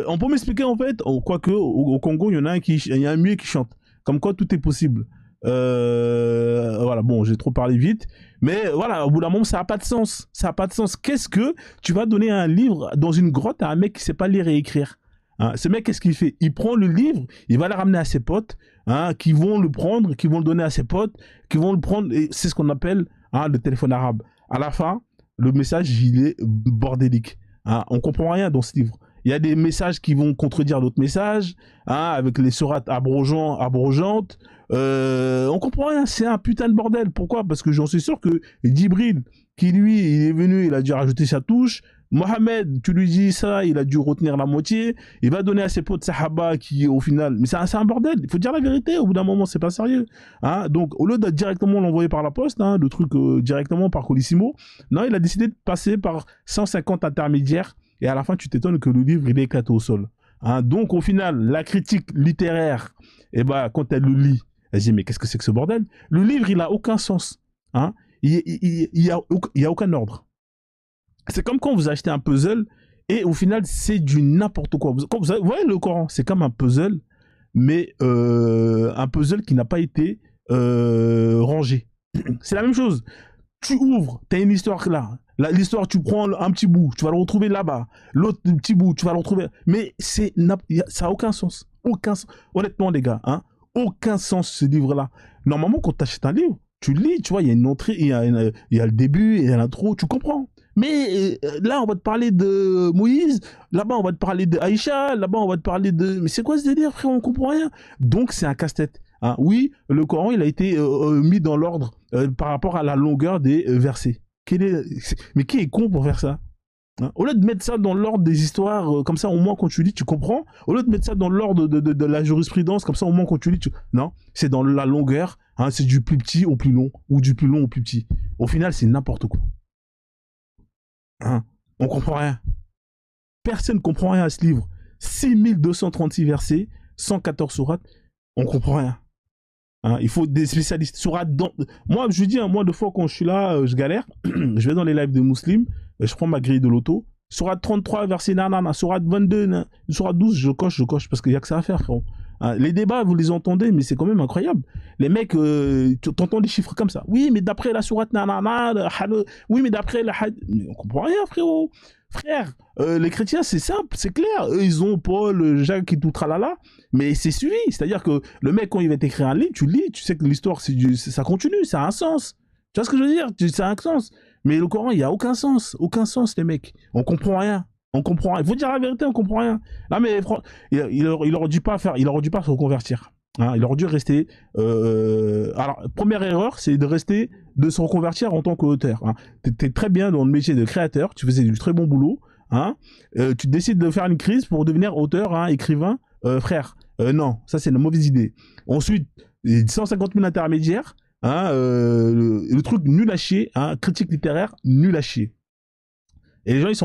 On peut m'expliquer en fait, quoique au Congo, il y a un muet qui chante. Comme quoi tout est possible. Voilà, bon, j'ai trop parlé vite. Mais voilà, au bout d'un moment, ça n'a pas de sens. Ça n'a pas de sens. Qu'est-ce que tu vas donner un livre dans une grotte à un mec qui ne sait pas lire et écrire? Hein, ce mec, qu'est-ce qu'il fait? Il prend le livre, il va le ramener à ses potes, hein, qui vont le prendre, qui vont le donner à ses potes, qui vont le prendre. Et c'est ce qu'on appelle, hein, le téléphone arabe. À la fin, le message, il est bordélique. Hein, on ne comprend rien dans ce livre. Il y a des messages qui vont contredire d'autres messages, hein, avec les sourates abrogeantes. On comprend rien, c'est un putain de bordel. Pourquoi? Parce que j'en suis sûr que Djibril, qui lui, il est venu, il a dû rajouter sa touche. Mohamed, tu lui dis ça, il a dû retenir la moitié. Il va donner à ses potes Sahaba qui, au final... Mais c'est un bordel, il faut dire la vérité, au bout d'un moment, c'est pas sérieux. Hein, donc, au lieu de directement l'envoyer par la poste, hein, le truc directement par Colissimo, non, il a décidé de passer par 150 intermédiaires. Et à la fin, tu t'étonnes que le livre, il est éclaté au sol. Hein, donc, au final, la critique littéraire, eh ben, quand elle le lit, elle se dit, mais qu'est-ce que c'est que ce bordel? Le livre, il a aucun sens. Hein, il y a aucun ordre. C'est comme quand vous achetez un puzzle et au final, c'est du n'importe quoi. Vous voyez le Coran, c'est comme un puzzle, mais un puzzle qui n'a pas été rangé. C'est la même chose. Tu ouvres, tu as une histoire là. L'histoire, tu prends un petit bout, tu vas le retrouver là-bas. L'autre petit bout, tu vas le retrouver. Mais ça n'a aucun sens. Aucun sens. Honnêtement, les gars, hein, aucun sens ce livre-là. Normalement, quand tu achètes un livre, tu le lis, tu vois, il y a une entrée, il y a le début, il y a l'intro, tu comprends. Mais là, on va te parler de Moïse, là-bas, on va te parler de Aïcha, là-bas, on va te parler de... Mais c'est quoi ce délire, frère? On comprend rien. Donc, c'est un casse-tête. Hein. Oui, le Coran, il a été mis dans l'ordre par rapport à la longueur des versets. Mais qui est con pour faire ça? Hein? Au lieu de mettre ça dans l'ordre des histoires, comme ça, au moins, quand tu lis, tu comprends. Au lieu de mettre ça dans l'ordre de la jurisprudence, comme ça, au moins, quand tu lis, Non, c'est dans la longueur. Hein, c'est du plus petit au plus long, ou du plus long au plus petit. Au final, c'est n'importe quoi. Hein, on comprend rien. Personne ne comprend rien à ce livre. 6236 versets, 114 sourates, on comprend rien. Hein, il faut des spécialistes. Moi, je dis, hein, moi, deux fois quand je suis là, je galère. Je vais dans les lives de musulmans, je prends ma grille de loto. Sourate 33, verset nanana. Sourate 22, sourate 12, je coche parce qu'il n'y a que ça à faire, frérot. Hein, les débats, vous les entendez, mais c'est quand même incroyable. Les mecs, tu entends des chiffres comme ça. Oui, mais d'après la sourate nanana, oui, mais d'après la... On comprend rien, frérot. Frère, les chrétiens, c'est simple, c'est clair. Eux, ils ont Paul, Jacques et tout tralala, mais c'est suivi. C'est-à-dire que le mec, quand il va t'écrire un livre, tu le lis, tu sais que l'histoire, ça continue, ça a un sens. Tu vois ce que je veux dire? Ça a un sens. Mais le Coran, il n'y a aucun sens, les mecs. On comprend rien. On comprend rien. Il faut dire la vérité, on comprend rien. Non, mais il aurait dû pas se reconvertir. Hein, il aurait dû rester. Alors, première erreur, c'est de se reconvertir en tant qu'auteur. Hein. T'es très bien dans le métier de créateur, tu faisais du très bon boulot. Hein. Tu décides de faire une crise pour devenir auteur, hein, écrivain, frère. Non, ça c'est une mauvaise idée. Ensuite, 150 000 intermédiaires. Hein, le truc nul à chier, hein, critique littéraire nul à chier. Et les gens ils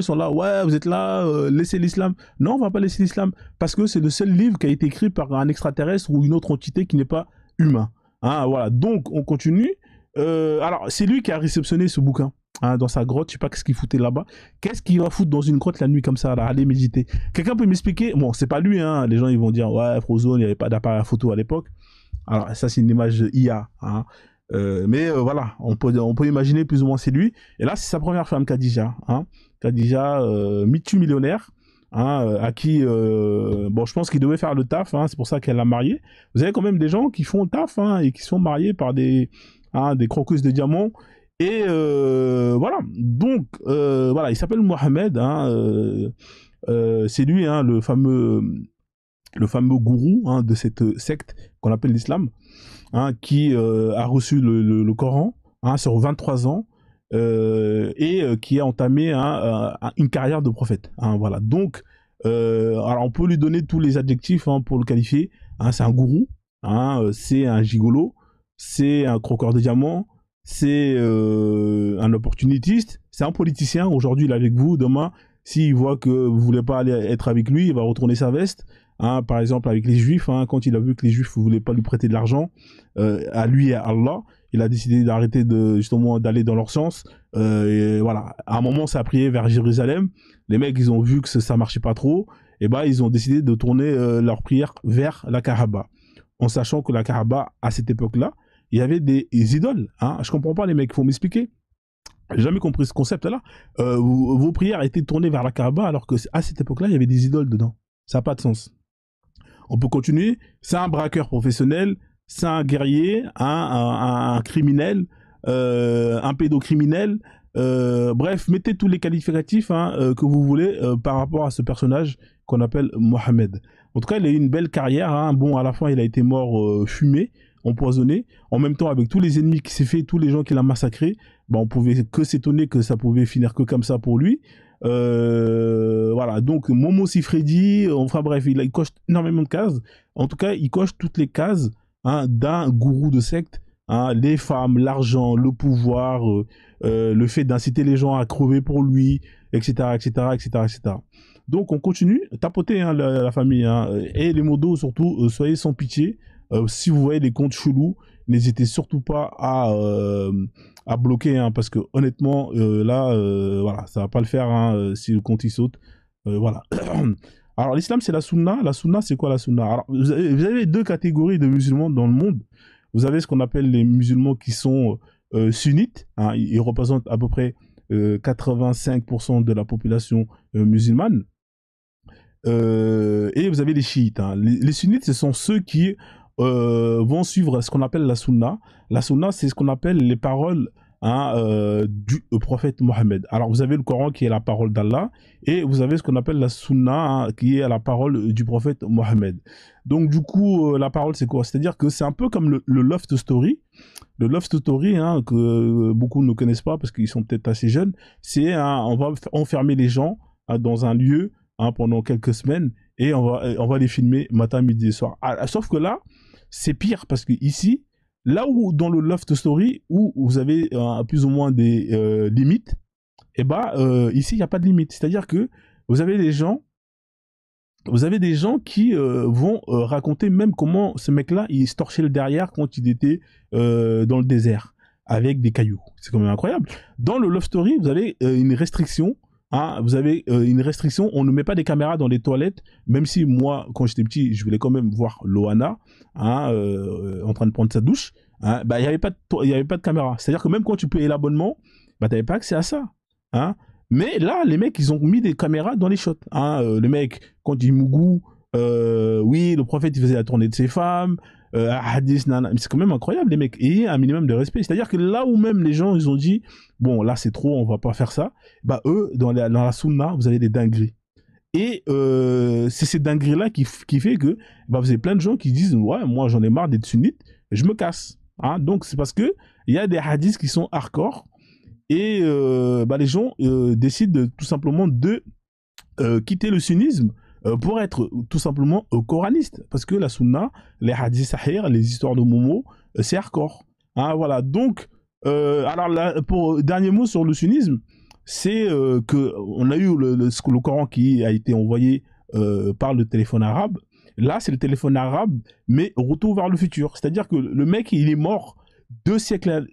sont là, ouais, vous êtes là, laissez l'islam. Non, on va pas laisser l'islam parce que c'est le seul livre qui a été écrit par un extraterrestre ou une autre entité qui n'est pas humain. Hein, voilà. Donc, on continue. Alors, c'est lui qui a réceptionné ce bouquin. Hein, dans sa grotte, je sais pas qu'est-ce qu'il foutait là-bas. Qu'est-ce qu'il va foutre dans une grotte la nuit comme ça, là, aller méditer? Quelqu'un peut m'expliquer? Bon, c'est pas lui, hein. Les gens, ils vont dire, ouais, Frozone, il n'y avait pas d'appareil photo à l'époque. Alors, ça, c'est une image IA, hein. Mais voilà, on peut imaginer plus ou moins c'est lui. Et là, c'est sa première femme, Khadija. Hein. Khadija, multimillionnaire, hein, à qui, bon, je pense qu'il devait faire le taf. Hein, c'est pour ça qu'elle l'a marié. Vous avez quand même des gens qui font le taf, hein, et qui sont mariés par des crocus de diamants. Et voilà. Donc, voilà, il s'appelle Mohamed. Hein, c'est lui, hein, le fameux gourou, hein, de cette secte qu'on appelle l'islam. Hein, qui a reçu le Coran, hein, sur 23 ans et qui a entamé une carrière de prophète. Hein, voilà. Donc, alors on peut lui donner tous les adjectifs, hein, pour le qualifier. Hein, c'est un gourou, hein, c'est un gigolo, c'est un croqueur de diamants, c'est un opportuniste, c'est un politicien. Aujourd'hui, il est avec vous. Demain, s'il voit que vous voulez pas aller être avec lui, il va retourner sa veste. Hein, par exemple avec les juifs, hein, quand il a vu que les juifs ne voulaient pas lui prêter de l'argent, à lui et à Allah, il a décidé d'arrêter justement d'aller dans leur sens. Et voilà, à un moment ça a prié vers Jérusalem, les mecs ils ont vu que ça marchait pas trop, et ben ils ont décidé de tourner leur prière vers la Kaaba, en sachant que la Kaaba à cette époque-là, il y avait des idoles. Hein, je comprends pas les mecs, il faut m'expliquer. J'ai jamais compris ce concept-là. Vos prières étaient tournées vers la Kaaba alors que à cette époque-là il y avait des idoles dedans. Ça n'a pas de sens. On peut continuer. C'est un braqueur professionnel, c'est un guerrier, un criminel, un pédocriminel. Bref, mettez tous les qualificatifs, hein, que vous voulez par rapport à ce personnage qu'on appelle Mohamed. En tout cas, il a eu une belle carrière. Hein. Bon, à la fin, il a été mort fumé, empoisonné. En même temps, avec tous les ennemis qu'il s'est fait, tous les gens qu'il a massacrés, ben, on pouvait que s'étonner que ça pouvait finir que comme ça pour lui. Voilà, donc Momo Sifredi, enfin bref, il coche énormément de cases. En tout cas, il coche toutes les cases, hein, d'un gourou de secte. Hein, les femmes, l'argent, le pouvoir, le fait d'inciter les gens à crever pour lui, etc., etc., etc., etc. Donc on continue, tapotez, hein, la famille, hein, et les modos surtout, soyez sans pitié. Si vous voyez des comptes chelous, n'hésitez surtout pas à bloquer, hein, parce que honnêtement, là, voilà, ça va pas le faire, hein, si le compte il saute. Voilà. Alors l'islam c'est la sunna. La sunna c'est quoi la sunna? Alors vous avez deux catégories de musulmans dans le monde. Vous avez ce qu'on appelle les musulmans qui sont sunnites. Hein, ils représentent à peu près 85% de la population musulmane. Et vous avez les chiites. Hein. Les sunnites, ce sont ceux qui vont suivre ce qu'on appelle la sunna. La sunna, c'est ce qu'on appelle les paroles, hein, du prophète Mohammed. Alors, vous avez le Coran qui est la parole d'Allah, et vous avez ce qu'on appelle la sunna, hein, qui est la parole du prophète Mohammed. Donc, du coup, la parole, c'est quoi? C'est-à-dire que c'est un peu comme le love story. Le love story, hein, que beaucoup ne connaissent pas parce qu'ils sont peut-être assez jeunes, c'est, hein, on va enfermer les gens, hein, dans un lieu, hein, pendant quelques semaines, et on va les filmer matin, midi et soir. Ah, sauf que là, c'est pire parce que ici, là où dans le Love Story, où vous avez plus ou moins des limites, et bah ici il n'y a pas de limite. C'est-à-dire que vous avez des gens qui vont raconter même comment ce mec-là il se torchait le derrière quand il était dans le désert avec des cailloux. C'est quand même incroyable. Dans le Love Story, vous avez une restriction. Hein, vous avez une restriction, on ne met pas des caméras dans les toilettes, même si moi, quand j'étais petit, je voulais quand même voir Loana, hein, en train de prendre sa douche. Hein, bah, il n'y avait pas de caméra. C'est-à-dire que même quand tu payais l'abonnement, bah, tu n'avais pas accès à ça. Hein. Mais là, les mecs, ils ont mis des caméras dans les shots. Hein. Le mec, quand il mougou, oui, le prophète, il faisait la tournée de ses femmes, hadith, nana. Mais c'est quand même incroyable, les mecs. Et un minimum de respect. C'est-à-dire que là où même les gens, ils ont dit, bon, là, c'est trop, on va pas faire ça. Bah, eux, dans la sunna, vous avez des dingueries. Et c'est ces dingueries-là qui fait que, bah, vous avez plein de gens qui disent, ouais, moi, j'en ai marre d'être sunnite, je me casse. Hein. Donc, c'est parce que il y a des hadiths qui sont hardcore. Et bah, les gens décident tout simplement de quitter le sunnisme pour être tout simplement coraniste. Parce que la sunna, les hadiths sahih, les histoires de Momo, c'est hardcore. Hein, voilà. Donc, alors là, pour dernier mot sur le sunnisme, c'est que on a eu le Coran qui a été envoyé par le téléphone arabe. Là, c'est le téléphone arabe, mais retour vers le futur. C'est-à-dire que le mec, il est mort 2 siècles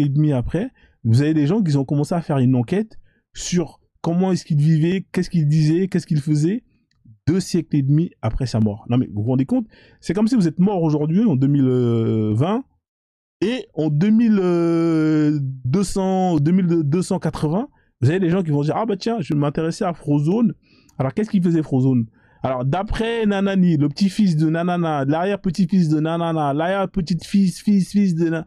et demi après. Vous avez des gens qui ont commencé à faire une enquête sur comment est-ce qu'il vivait, qu'est-ce qu'il disait, qu'est-ce qu'il faisait 2 siècles et demi après sa mort. Non mais vous vous rendez compte? C'est comme si vous êtes mort aujourd'hui en 2020 et en 2280, vous avez des gens qui vont dire ah bah tiens, je vais m'intéresser à Frozone. Alors qu'est-ce qu'il faisait Frozone? Alors d'après Nanani, le petit-fils de Nanana, l'arrière-petit-fils de Nanana, l'arrière-petit-fils de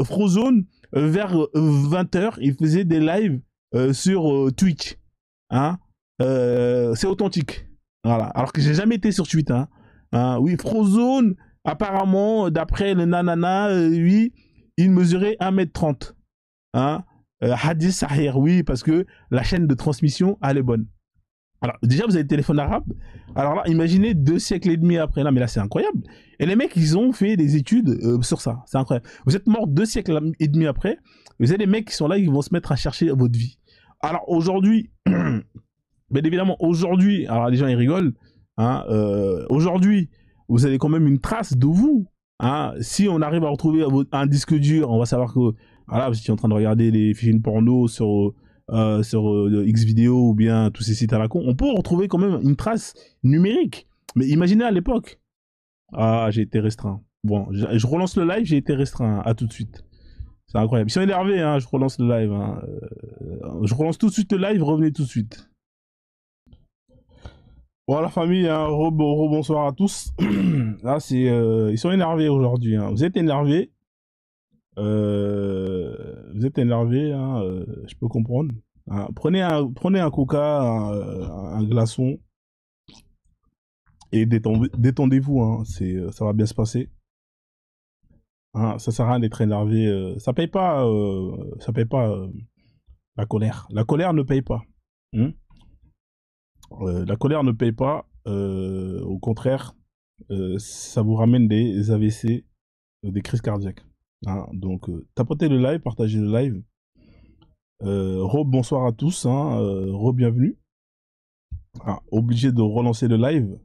Frozone, vers 20h, il faisait des lives sur Twitch. Hein, c'est authentique. Voilà. Alors que j'ai jamais été sur Twitter. Oui, Frozone, apparemment, d'après le Nanana, lui, il mesurait 1m30. Hadith Sahir, oui, parce que la chaîne de transmission, elle est bonne. Alors, déjà, vous avez le téléphone arabe. Alors là, imaginez 2 siècles et demi après. Là, mais là, c'est incroyable. Et les mecs, ils ont fait des études sur ça. C'est incroyable. Vous êtes mort 2 siècles et demi après. Vous avez des mecs qui sont là, ils vont se mettre à chercher votre vie. Alors, aujourd'hui, bien évidemment, aujourd'hui, alors les gens, ils rigolent. Aujourd'hui, vous avez quand même une trace de vous. Si on arrive à retrouver un disque dur, on va savoir que, voilà, vous étiez en train de regarder des films porno sur Xvideo ou bien tous ces sites à la con, on peut retrouver quand même une trace numérique. Mais imaginez à l'époque. Ah, j'ai été restreint. Bon, je relance le live, j'ai été restreint. À tout de suite. C'est incroyable. Ils sont énervés, je relance le live. Je relance tout de suite le live, revenez tout de suite. Bon, la famille, bonsoir à tous. Là, c'est, ils sont énervés aujourd'hui. Vous êtes énervés. Je peux comprendre. Prenez un coca, un glaçon et détendez-vous. Ça va bien se passer. Ça sert à rien d'être énervé. Ça paye pas la colère. La colère ne paye pas. La colère ne paye pas. Au contraire, ça vous ramène des AVC, des crises cardiaques. Donc, tapotez le live, partagez le live. Bonsoir à tous, bienvenue. Obligé de relancer le live.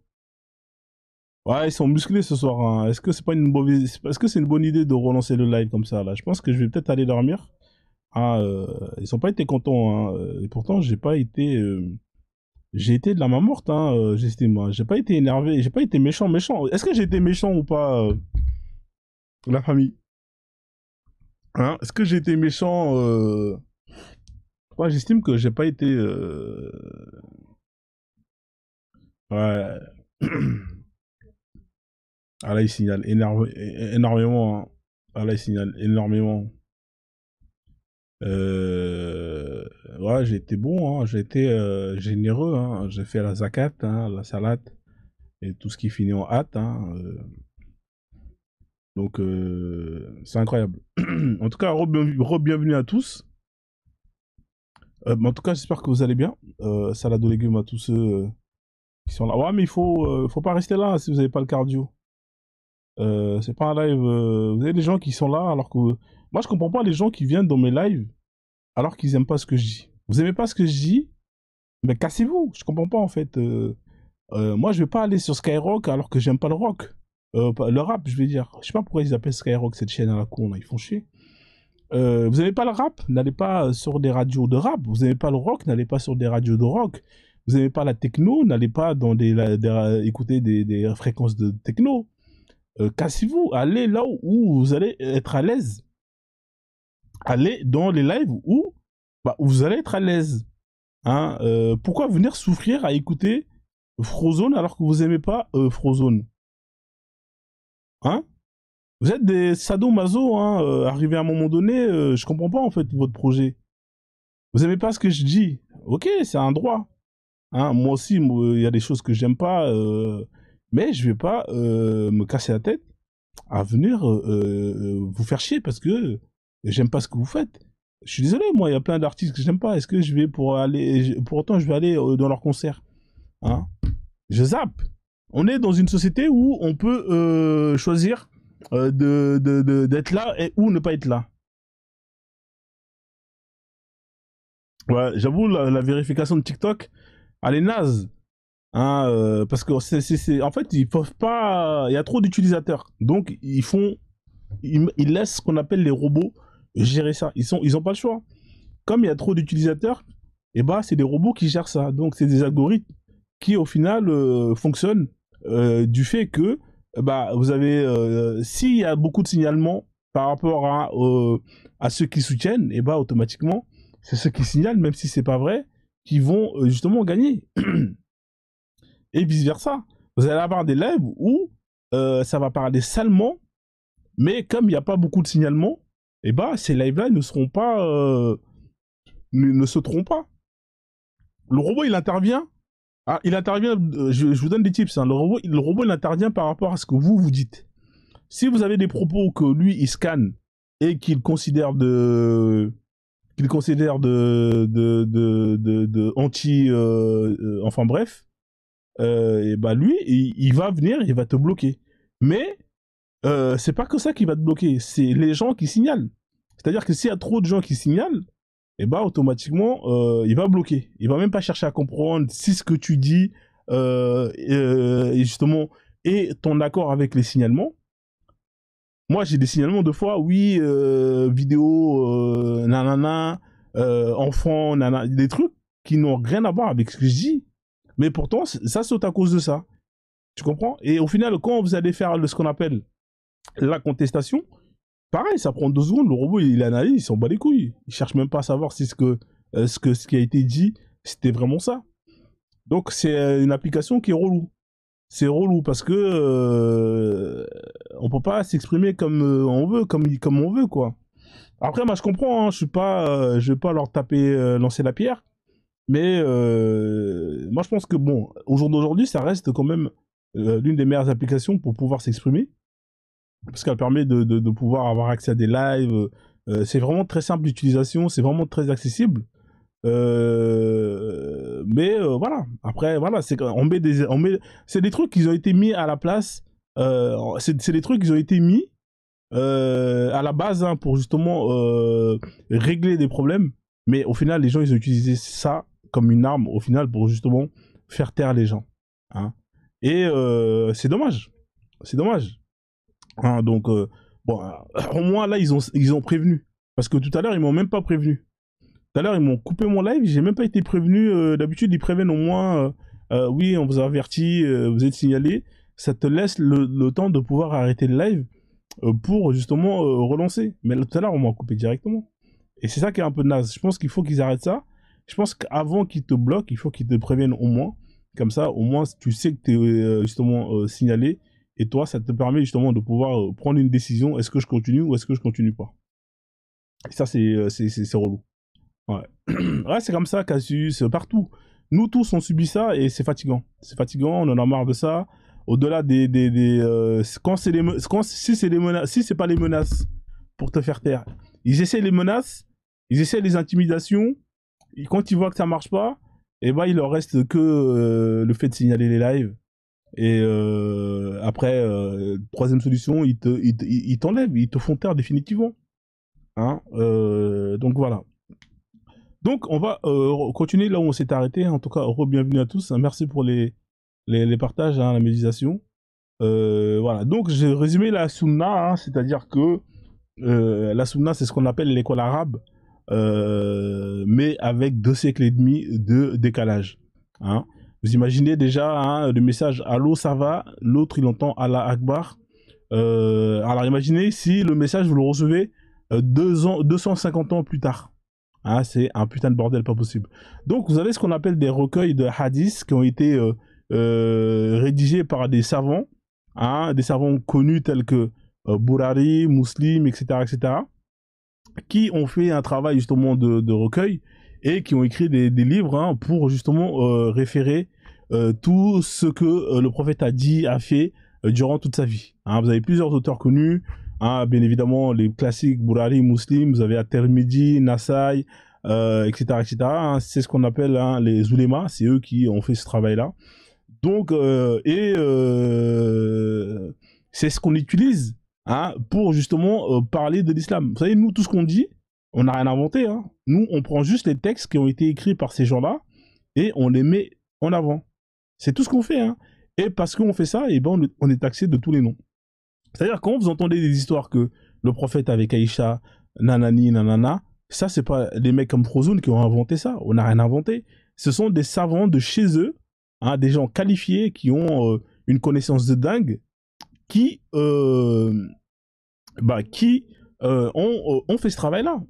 Ouais, ils sont musclés ce soir. Est-ce que c'est pas est-ce que c'est une bonne idée de relancer le live comme ça là? Je pense que je vais peut-être aller dormir. Ils ont pas été contents. Et pourtant, j'ai pas été. J'ai été de la main morte. J'estime. J'ai pas été énervé. J'ai pas été méchant. Est-ce que j'ai été méchant ou pas, la famille? Est-ce que j'ai été méchant? Moi, j'estime que j'ai pas été. Ouais. Là, il signale énormément. Là, il signale énormément. Ouais, j'ai été bon. J'ai été généreux. J'ai fait la zakat, la salade et tout ce qui finit en hâte. Donc, c'est incroyable. En tout cas, bienvenue à tous. En tout cas, j'espère que vous allez bien. Salade aux légumes à tous ceux qui sont là. Ouais, mais il faut pas rester là si vous n'avez pas le cardio. C'est pas un live. Vous avez des gens qui sont là alors que. Moi, je comprends pas les gens qui viennent dans mes lives alors qu'ils aiment pas ce que je dis. Vous aimez pas ce que je dis? Mais cassez-vous. Je comprends pas en fait. Moi, je vais pas aller sur Skyrock alors que j'aime pas le rock. Le rap, je vais dire. Je sais pas pourquoi ils appellent Skyrock cette chaîne à la con là. Ils font chier. Vous n'aimez pas le rap? N'allez pas sur des radios de rap. Vous n'aimez pas le rock? N'allez pas sur des radios de rock. Vous n'aimez pas la techno? N'allez pas dans écouter des fréquences de techno. Cassez-vous. Allez là où vous allez être à l'aise. Allez dans les lives où vous allez être à l'aise. Pourquoi venir souffrir à écouter Frozone alors que vous n'aimez pas Frozone? Vous êtes des sadomaso, arrivé à un moment donné, je comprends pas en fait votre projet. Vous aimez pas ce que je dis? Ok, c'est un droit. Moi aussi, il y a des choses que j'aime pas, mais je vais pas me casser la tête à venir vous faire chier parce que j'aime pas ce que vous faites. Je suis désolé, moi, il y a plein d'artistes que j'aime pas. Est-ce que je vais pour autant je vais aller dans leur concert? Je zappe. On est dans une société où on peut choisir d'être là ou ne pas être là. Ouais, j'avoue, la vérification de TikTok, elle est naze. Parce que en fait, ils peuvent pas. Il y a trop d'utilisateurs, donc ils laissent ce qu'on appelle les robots gérer ça. Ils ont pas le choix. Comme il y a trop d'utilisateurs, et bah c'est des robots qui gèrent ça. Donc c'est des algorithmes qui au final fonctionnent du fait que bah vous avez s'il y a beaucoup de signalements par rapport à ceux qui soutiennent, et bah automatiquement c'est ceux qui signalent, même si c'est pas vrai, qui vont justement gagner. Et vice versa. Vous allez avoir des lives où ça va parler salement, mais comme il n'y a pas beaucoup de signalements, et bah ces lives-là ne seront pas ne sauteront pas. Le robot il intervient. Ah, il intervient. Je vous donne des tips. Hein. Le robot il intervient par rapport à ce que vous dites. Si vous avez des propos que lui il scanne et qu'il considère de anti enfin bref, et bah lui il va venir, il va te bloquer. Mais c'est pas que ça qui va te bloquer, c'est les gens qui signalent. C'est-à-dire que s'il y a trop de gens qui signalent, et bah automatiquement il va bloquer. Il va même pas chercher à comprendre si ce que tu dis et justement est ton accord avec les signalements. Moi j'ai des signalements de fois, oui, vidéo, nanana, enfant, nanana, des trucs qui n'ont rien à voir avec ce que je dis. Mais pourtant ça saute à cause de ça. Tu comprends? Et au final quand vous allez faire ce qu'on appelle la contestation, pareil, ça prend 2 secondes, le robot il analyse, il s'en bat les couilles. Il cherche même pas à savoir si ce qui a été dit, c'était vraiment ça. Donc c'est une application qui est relou. C'est relou parce que on peut pas s'exprimer comme on veut, comme on veut quoi. Après moi je comprends, hein, je vais pas leur taper, lancer la pierre, mais moi je pense que bon, au jour d'aujourd'hui ça reste quand même l'une des meilleures applications pour pouvoir s'exprimer. Parce qu'elle permet de pouvoir avoir accès à des lives. C'est vraiment très simple d'utilisation, c'est vraiment très accessible. Mais voilà. Après, voilà, c'est des trucs qui ont été mis à la place. C'est des trucs qui ont été mis à la base hein, pour justement régler des problèmes. Mais au final, les gens ils ont utilisé ça comme une arme au final pour justement faire taire les gens. Hein. Et c'est dommage. C'est dommage. Hein, donc, bon, au moins là, ils ont prévenu. Parce que tout à l'heure, ils m'ont même pas prévenu. Tout à l'heure, ils m'ont coupé mon live, j'ai même pas été prévenu. D'habitude, ils préviennent au moins, oui, on vous a averti, vous êtes signalé. Ça te laisse le temps de pouvoir arrêter le live pour justement relancer. Mais tout à l'heure, on m'a coupé directement. Et c'est ça qui est un peu naze. Je pense qu'il faut qu'ils arrêtent ça. Je pense qu'avant qu'ils te bloquent, il faut qu'ils te préviennent au moins. Comme ça, au moins, tu sais que tu es justement signalé. Et toi, ça te permet justement de pouvoir prendre une décision. Est-ce que je continue ou est-ce que je continue pas? Et ça, c'est relou. Ouais, ouais c'est comme ça, Cassius, partout. Nous tous, on subit ça et c'est fatigant. C'est fatigant, on en a marre de ça. Au-delà quand c'est si c'est pas les menaces pour te faire taire. Ils essaient les menaces, ils essaient les intimidations. Et quand ils voient que ça marche pas, et bah il leur reste que le fait de signaler les lives. Et après, troisième solution, ils t'enlèvent, ils te font taire définitivement. Hein donc voilà. Donc on va continuer là où on s'est arrêté. En tout cas, bienvenue à tous. Merci pour les partages, hein, la méditation. Voilà. Donc j'ai résumé la sunna, hein, c'est-à-dire que la sunna c'est ce qu'on appelle l'école arabe, mais avec 2 siècles et demi de décalage. Hein. Vous imaginez déjà hein, le message allô ça va, l'autre il entend Allah Akbar. Alors imaginez si le message vous le recevez 250 ans plus tard. Hein, c'est un putain de bordel pas possible. Donc vous avez ce qu'on appelle des recueils de hadiths qui ont été rédigés par des savants, hein, des savants connus tels que Bourari, Muslim, etc., etc., qui ont fait un travail justement de recueil et qui ont écrit des livres hein, pour justement référer tout ce que le prophète a dit, a fait durant toute sa vie. Hein, vous avez plusieurs auteurs connus, hein, bien évidemment les classiques Bourari, Muslim, vous avez At-Tirmidhi, Nasai, etc., etc. Hein, c'est ce qu'on appelle hein, les oulémas, c'est eux qui ont fait ce travail-là. Donc, c'est ce qu'on utilise hein, pour justement parler de l'islam. Vous savez, nous, tout ce qu'on dit, on n'a rien inventé. Hein. Nous, on prend juste les textes qui ont été écrits par ces gens-là et on les met en avant. C'est tout ce qu'on fait, hein. Et parce qu'on fait ça, et ben on est taxé de tous les noms. C'est-à-dire quand vous entendez des histoires que le prophète avec Aïcha, nanani, nanana, ça c'est pas des mecs comme Frozone qui ont inventé ça. On n'a rien inventé. Ce sont des savants de chez eux, hein, des gens qualifiés qui ont une connaissance de dingue, qui ont fait ce travail-là.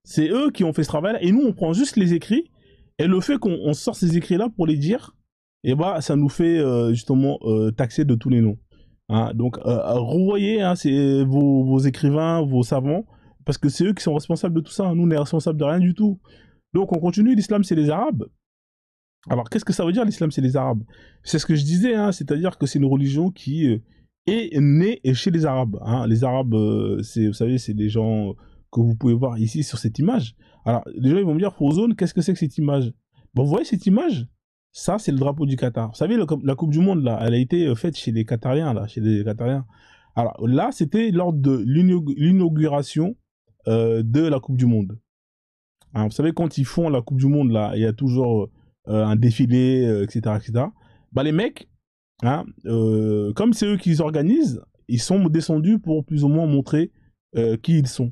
C'est eux qui ont fait ce travail-là, et nous on prend juste les écrits, et le fait qu'on sort ces écrits-là pour les dire, et bah ça nous fait justement taxer de tous les noms. Hein, donc revoyez, hein, vos écrivains, vos savants, parce que c'est eux qui sont responsables de tout ça. Nous on est responsables de rien du tout. Donc on continue. L'islam c'est les Arabes. Alors qu'est-ce que ça veut dire l'islam c'est les Arabes? C'est ce que je disais, hein, c'est-à-dire que c'est une religion qui est née chez les Arabes. Hein. Les Arabes, vous savez, c'est des gens que vous pouvez voir ici sur cette image. Alors les gens ils vont me dire, Frozone, qu'est-ce que c'est que cette image? Bon, vous voyez cette image? Ça, c'est le drapeau du Qatar. Vous savez, la Coupe du Monde, là, elle a été faite chez les Qatariens, là, chez les Qatariens. Alors là, c'était lors de l'inauguration de la Coupe du Monde. Alors, vous savez, quand ils font la Coupe du Monde, là, il y a toujours un défilé, etc., etc. Bah, les mecs, hein, comme c'est eux qui les organisent, ils sont descendus pour plus ou moins montrer qui ils sont.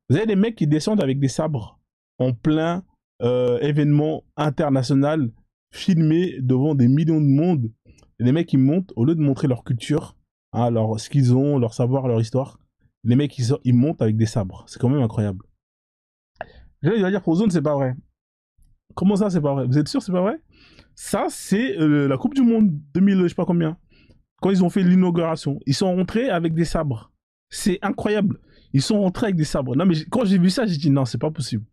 Vous avez des mecs qui descendent avec des sabres en plein événement international, filmés devant des millions de monde. Et les mecs, ils montent, au lieu de montrer leur culture, hein, ce qu'ils ont, leur savoir, leur histoire, les mecs, ils montent avec des sabres. C'est quand même incroyable. Il va dire, Frozone, c'est pas vrai. Comment ça, c'est pas vrai? Vous êtes sûr, c'est pas vrai? Ça, c'est la Coupe du Monde 2000, je sais pas combien. Quand ils ont fait l'inauguration, ils sont rentrés avec des sabres. C'est incroyable. Ils sont rentrés avec des sabres. Non, mais quand j'ai vu ça, j'ai dit, non, c'est pas possible.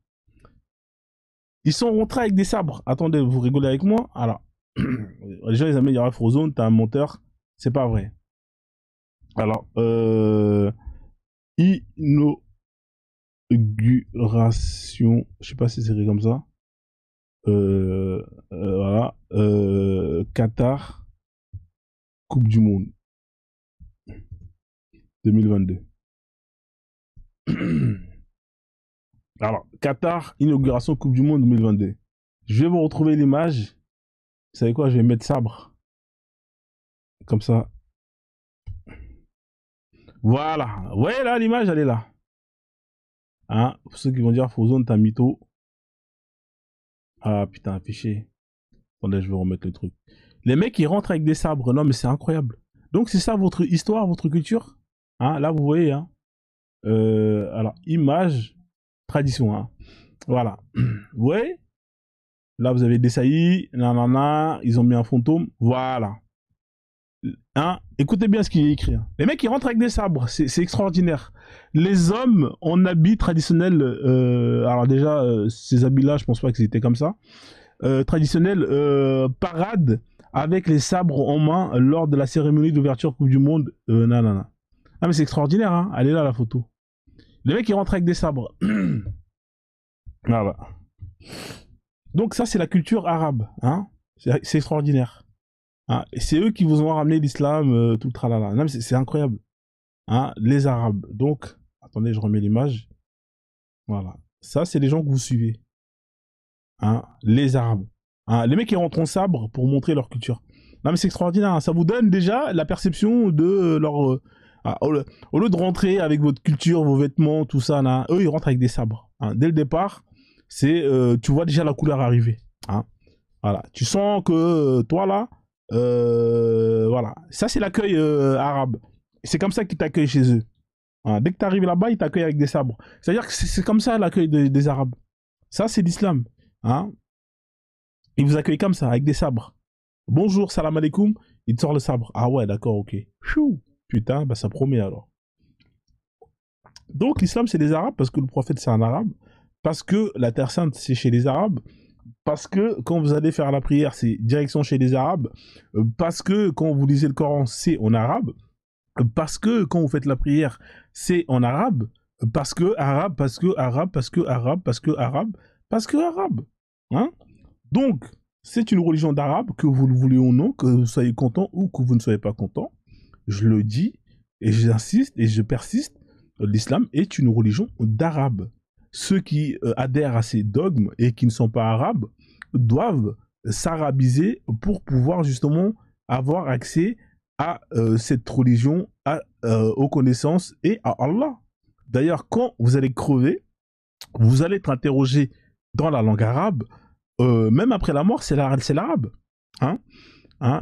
Ils sont rentrés avec des sabres. Attendez, vous rigolez avec moi? Alors, les gens, ils aiment dire, Frozone, t'es un menteur. C'est pas vrai. Alors, inauguration, je sais pas si c'est écrit comme ça. Voilà. Qatar, Coupe du Monde 2022. Alors, Qatar, inauguration Coupe du Monde 2022. Je vais vous retrouver l'image. Vous savez quoi? Je vais mettre sabre. Comme ça. Voilà. Ouais, là, l'image, elle est là. Hein? Pour ceux qui vont dire, Frozone, t'as mytho. Ah, putain, affiché. Attendez, je vais remettre le truc. Les mecs, ils rentrent avec des sabres. Non, mais c'est incroyable. Donc, c'est ça votre histoire, votre culture. Hein? Là, vous voyez. Hein? Alors, image, tradition. Hein? Voilà. Vous voyez? Là, vous avez des saillies. Nanana. Ils ont mis un fantôme. Voilà. Hein? Écoutez bien ce qu'il est écrit. Hein. Les mecs, ils rentrent avec des sabres. C'est extraordinaire. Les hommes en habits traditionnels. Alors, déjà, ces habits-là, je pense pas qu'ils étaient comme ça. Traditionnels, parade avec les sabres en main lors de la cérémonie d'ouverture Coupe du Monde. Nanana. Ah, mais c'est extraordinaire. Hein? Elle est là, la photo. Les mecs, ils rentrent avec des sabres. Voilà. Donc, ça, c'est la culture arabe. Hein? C'est extraordinaire. Hein, et c'est eux qui vous ont ramené l'islam, tout le tralala. Non, mais c'est incroyable. Hein, les Arabes. Donc, attendez, je remets l'image. Voilà. Ça, c'est les gens que vous suivez. Hein, les Arabes. Hein, les mecs qui rentrent en sabre pour montrer leur culture. Non, mais c'est extraordinaire. Hein, ça vous donne déjà la perception de leur... au lieu de rentrer avec votre culture, vos vêtements, tout ça, là, eux, ils rentrent avec des sabres. Hein, dès le départ, c'est... tu vois déjà la couleur arriver. Hein, voilà. Tu sens que toi, là... voilà, ça c'est l'accueil arabe. C'est comme ça qu'ils t'accueillent chez eux. Hein. Dès que tu arrives là-bas, ils t'accueillent avec des sabres. C'est-à-dire que c'est comme ça l'accueil des Arabes. Ça c'est l'islam. Hein. Ils vous accueillent comme ça, avec des sabres. Bonjour, salam alaikum, il te sort le sabre. Ah ouais, d'accord, ok. Chou. Putain, bah ça promet alors. Donc l'islam c'est les Arabes parce que le prophète c'est un Arabe, parce que la Terre Sainte c'est chez les Arabes. Parce que quand vous allez faire la prière, c'est direction chez les Arabes. Parce que quand vous lisez le Coran, c'est en arabe. Parce que quand vous faites la prière, c'est en arabe. Parce que arabe, parce que arabe, parce que arabe, parce que arabe, parce que arabe. Hein? Donc, c'est une religion d'arabe, que vous le voulez ou non, que vous soyez content ou que vous ne soyez pas content. Je le dis et j'insiste et je persiste. L'islam est une religion d'arabe. Ceux qui adhèrent à ces dogmes et qui ne sont pas arabes doivent s'arabiser pour pouvoir justement avoir accès à cette religion, aux connaissances et à Allah. D'ailleurs, quand vous allez crever, vous allez être interrogé dans la langue arabe, même après la mort, c'est l'arabe. Hein?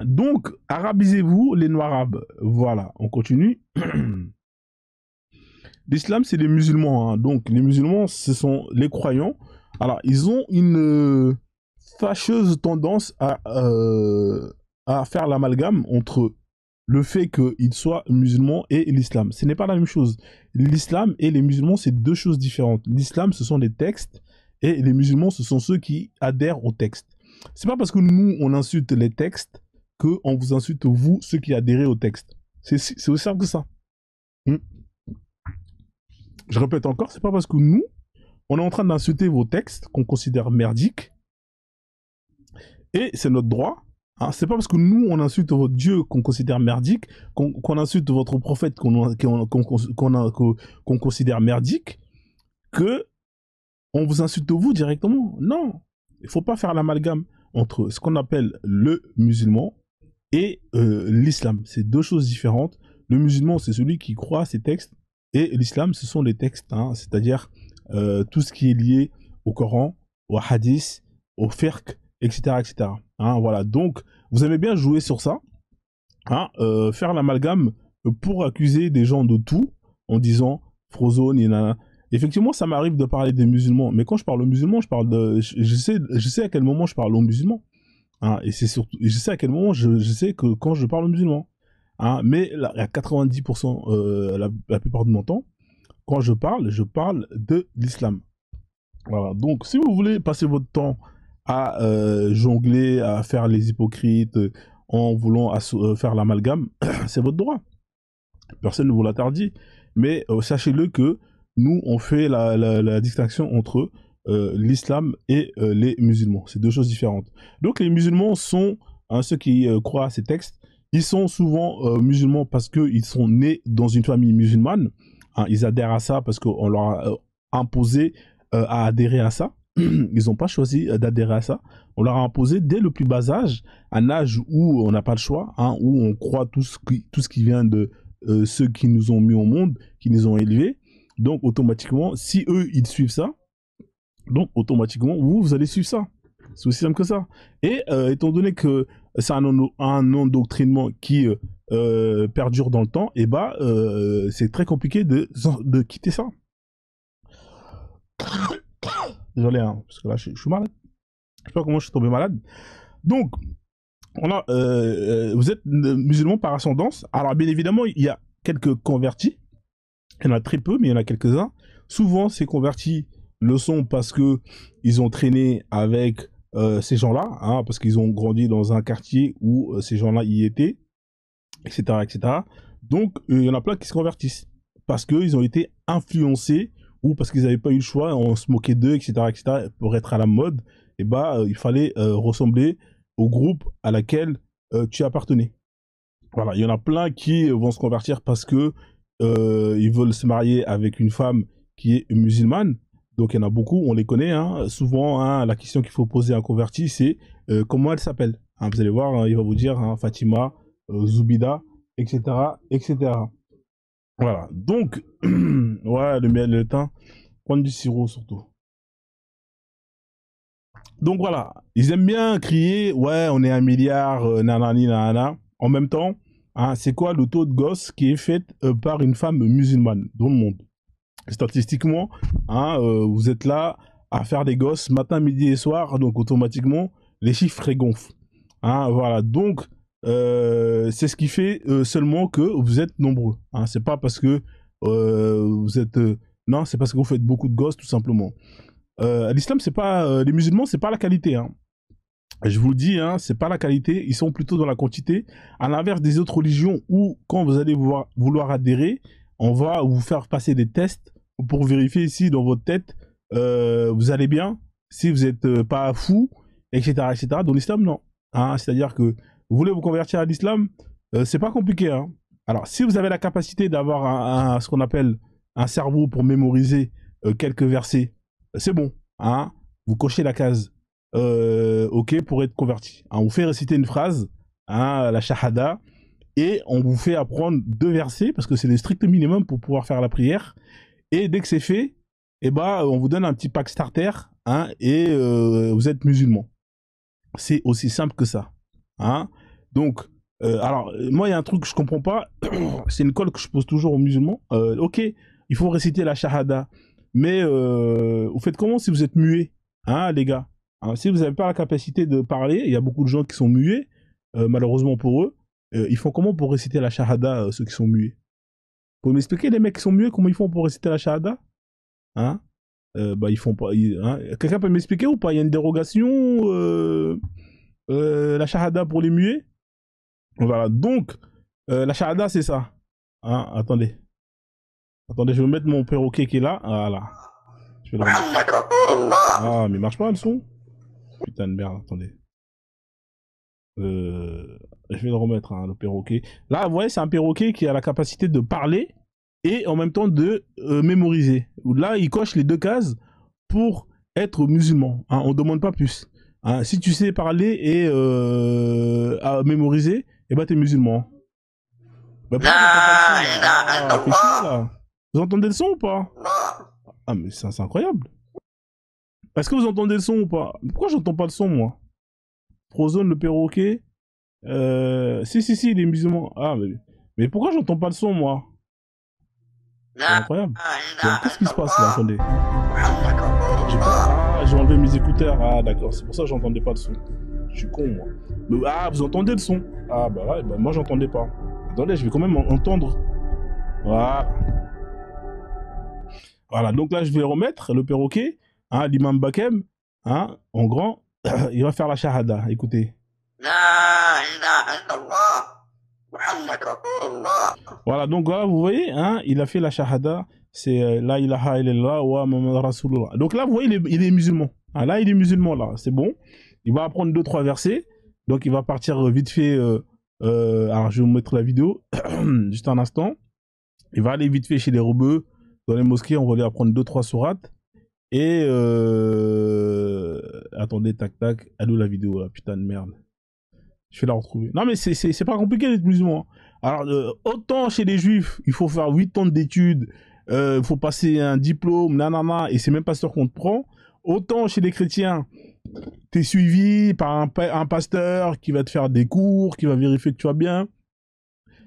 Donc, arabisez-vous les noirs-arabes. Voilà, on continue. L'islam, c'est les musulmans. Hein. Donc, les musulmans, ce sont les croyants. Alors, ils ont une fâcheuse tendance à faire l'amalgame entre le fait qu'ils soient musulmans et l'islam. Ce n'est pas la même chose. L'islam et les musulmans, c'est deux choses différentes. L'islam, ce sont les textes, et les musulmans, ce sont ceux qui adhèrent aux textes. C'est pas parce que nous, on insulte les textes qu'on vous insulte, vous, ceux qui adhérez aux textes. C'est aussi simple que ça. Je répète encore, c'est pas parce que nous, on est en train d'insulter vos textes qu'on considère merdiques, et c'est notre droit. Hein, c'est pas parce que nous, on insulte votre Dieu qu'on considère merdique, qu'on insulte votre prophète qu'on considère merdique, que on vous insulte vous directement. Non, il faut pas faire l'amalgame entre ce qu'on appelle le musulman et l'islam. C'est deux choses différentes. Le musulman, c'est celui qui croit à ces textes, et l'islam, ce sont les textes, hein, c'est-à-dire tout ce qui est lié au Coran, au hadith, au fiqh, etc., etc. Hein, voilà. Donc, vous aimez bien jouer sur ça, hein, faire l'amalgame pour accuser des gens de tout en disant frozone, nanana. Effectivement, ça m'arrive de parler des musulmans, mais quand je parle aux musulmans, je parle de, je sais à quel moment je parle aux musulmans, hein, et c'est surtout, je sais à quel moment je sais que quand je parle aux musulmans, hein, mais à 90%, la plupart de mon temps, quand je parle de l'islam. Voilà. Donc, si vous voulez passer votre temps à jongler, à faire les hypocrites, en voulant faire l'amalgame, c'est votre droit. Personne ne vous l'interdit. Mais sachez-le que nous, on fait la distinction entre l'islam et les musulmans. C'est deux choses différentes. Donc, les musulmans sont, hein, ceux qui croient à ces textes, ils sont souvent musulmans parce qu'ils sont nés dans une famille musulmane. Hein, ils adhèrent à ça parce qu'on leur a imposé à adhérer à ça. Ils n'ont pas choisi d'adhérer à ça. On leur a imposé dès le plus bas âge, un âge où on n'a pas le choix, hein, où on croit tout ce qui vient de ceux qui nous ont mis au monde, qui nous ont élevés. Donc automatiquement, si eux ils suivent ça, donc automatiquement vous allez suivre ça. C'est aussi simple que ça. Et étant donné que c'est un endoctrinement qui perdure dans le temps, et bah c'est très compliqué de quitter ça. Désolé, hein, parce que là je suis malade. Je sais pas comment je suis tombé malade. Donc, vous êtes musulman par ascendance. Alors bien évidemment, il y a quelques convertis. Il y en a très peu, mais il y en a quelques-uns. Souvent, ces convertis le sont parce que ils ont traîné avec ces gens-là, hein, parce qu'ils ont grandi dans un quartier où ces gens-là y étaient, etc., etc. Donc, il y en a plein qui se convertissent parce qu'ils ont été influencés ou parce qu'ils n'avaient pas eu le choix, on se moquait d'eux, etc., etc. Pour être à la mode, et bah, il fallait ressembler au groupe à laquelle tu appartenais. Voilà, il y en a plein qui vont se convertir parce que ils veulent se marier avec une femme qui est musulmane. Donc il y en a beaucoup, on les connaît. Hein. Souvent, hein, la question qu'il faut poser à un converti, c'est comment elle s'appelle. Hein, vous allez voir, hein, il va vous dire hein, Fatima, Zoubida, etc., etc. Voilà. Donc, ouais, le miel, le thym, prendre du sirop surtout. Donc voilà, ils aiment bien crier, ouais, on est 1 milliard, nanani, nanana. En même temps, hein, c'est quoi le taux de gosse qui est fait par une femme musulmane dans le monde? Statistiquement, hein, vous êtes là à faire des gosses matin, midi et soir, donc automatiquement, les chiffres gonflent. Hein, voilà, donc, c'est ce qui fait seulement que vous êtes nombreux. Hein, c'est pas parce que vous êtes... non, c'est parce que vous faites beaucoup de gosses, tout simplement. L'islam, c'est pas... les musulmans, c'est pas la qualité, hein. Je vous le dis, hein, c'est pas la qualité, ils sont plutôt dans la quantité. À l'inverse des autres religions où, quand vous allez vouloir adhérer, on va vous faire passer des tests pour vérifier si dans votre tête, vous allez bien, si vous êtes pas fou, etc., etc. Dans l'islam, non. Hein, c'est-à-dire que vous voulez vous convertir à l'islam, c'est pas compliqué. Hein. Alors, si vous avez la capacité d'avoir ce qu'on appelle un cerveau pour mémoriser quelques versets, c'est bon. Hein, vous cochez la case. ok, pour être converti. Hein, on vous fait réciter une phrase, hein, la shahada, et on vous fait apprendre 2 versets, parce que c'est le strict minimum pour pouvoir faire la prière. Et dès que c'est fait, eh ben, on vous donne un petit pack starter, hein, et vous êtes musulman. C'est aussi simple que ça. Hein. Donc, alors, moi, il y a un truc que je comprends pas. C'est une colle que je pose toujours aux musulmans. Ok, il faut réciter la shahada. Mais vous faites comment si vous êtes muet, hein, les gars? Hein, si vous n'avez pas la capacité de parler, il y a beaucoup de gens qui sont muets, malheureusement pour eux. Ils font comment pour réciter la shahada, ceux qui sont muets? Vous pouvez m'expliquer, les mecs qui sont muets, comment ils font pour réciter la shahada? Hein? Bah, ils font pas. Hein? Quelqu'un peut m'expliquer ou pas? Il y a une dérogation, la shahada pour les muets? Voilà, donc, la shahada, c'est ça. Hein? Attendez. Attendez, je vais mettre mon perroquet qui est là. Voilà. Je vais le remettre. Ah, mais il marche pas le son? Putain de merde, attendez. Je vais le remettre, hein, le perroquet. Là, vous voyez, c'est un perroquet qui a la capacité de parler et en même temps de mémoriser. Là, il coche les 2 cases pour être musulman. Hein, on ne demande pas plus. Hein, si tu sais parler et à mémoriser, eh ben, t'es musulman. Bah, vous entendez le son ou pas? Ah, mais c'est incroyable. Est-ce que vous entendez le son ou pas? Pourquoi j'entends pas le son, moi? Frozone, le perroquet. Si, il est musulman. Ah, mais pourquoi j'entends pas le son, moi? C'est incroyable. Qu'est-ce qui se passe là? Attendez. J'ai enlevé mes écouteurs. Ah, d'accord. C'est pour ça que j'entendais pas le son. Je suis con, moi. Mais, vous entendez le son? Ah, bah ouais, bah, moi j'entendais pas. Attendez, je vais quand même entendre. Voilà. Voilà, donc là je vais remettre le perroquet, hein, l'imam Bakem, hein, en grand, il va faire la shahada, écoutez. Voilà, donc là vous voyez, hein, il a fait la shahada, c'est la ilaha illallah wa Muhammad Rasulullah. Donc là vous voyez, il est musulman. Hein, là il est musulman, là, c'est bon. Il va apprendre 2-3 versets, donc il va partir vite fait, alors je vais vous mettre la vidéo, juste un instant. Il va aller vite fait chez les rebeux, dans les mosquées, on va lui apprendre 2-3 sourates. Et attendez, tac tac, allô la vidéo là, putain de merde. Je vais la retrouver. Non mais c'est pas compliqué d'être musulman. Alors autant chez les juifs, il faut faire 8 ans d'études, il faut passer un diplôme, nanana, et c'est même pas sûr qu'on te prend. Autant chez les chrétiens, t'es suivi par un pasteur qui va te faire des cours, qui va vérifier que tu vas bien.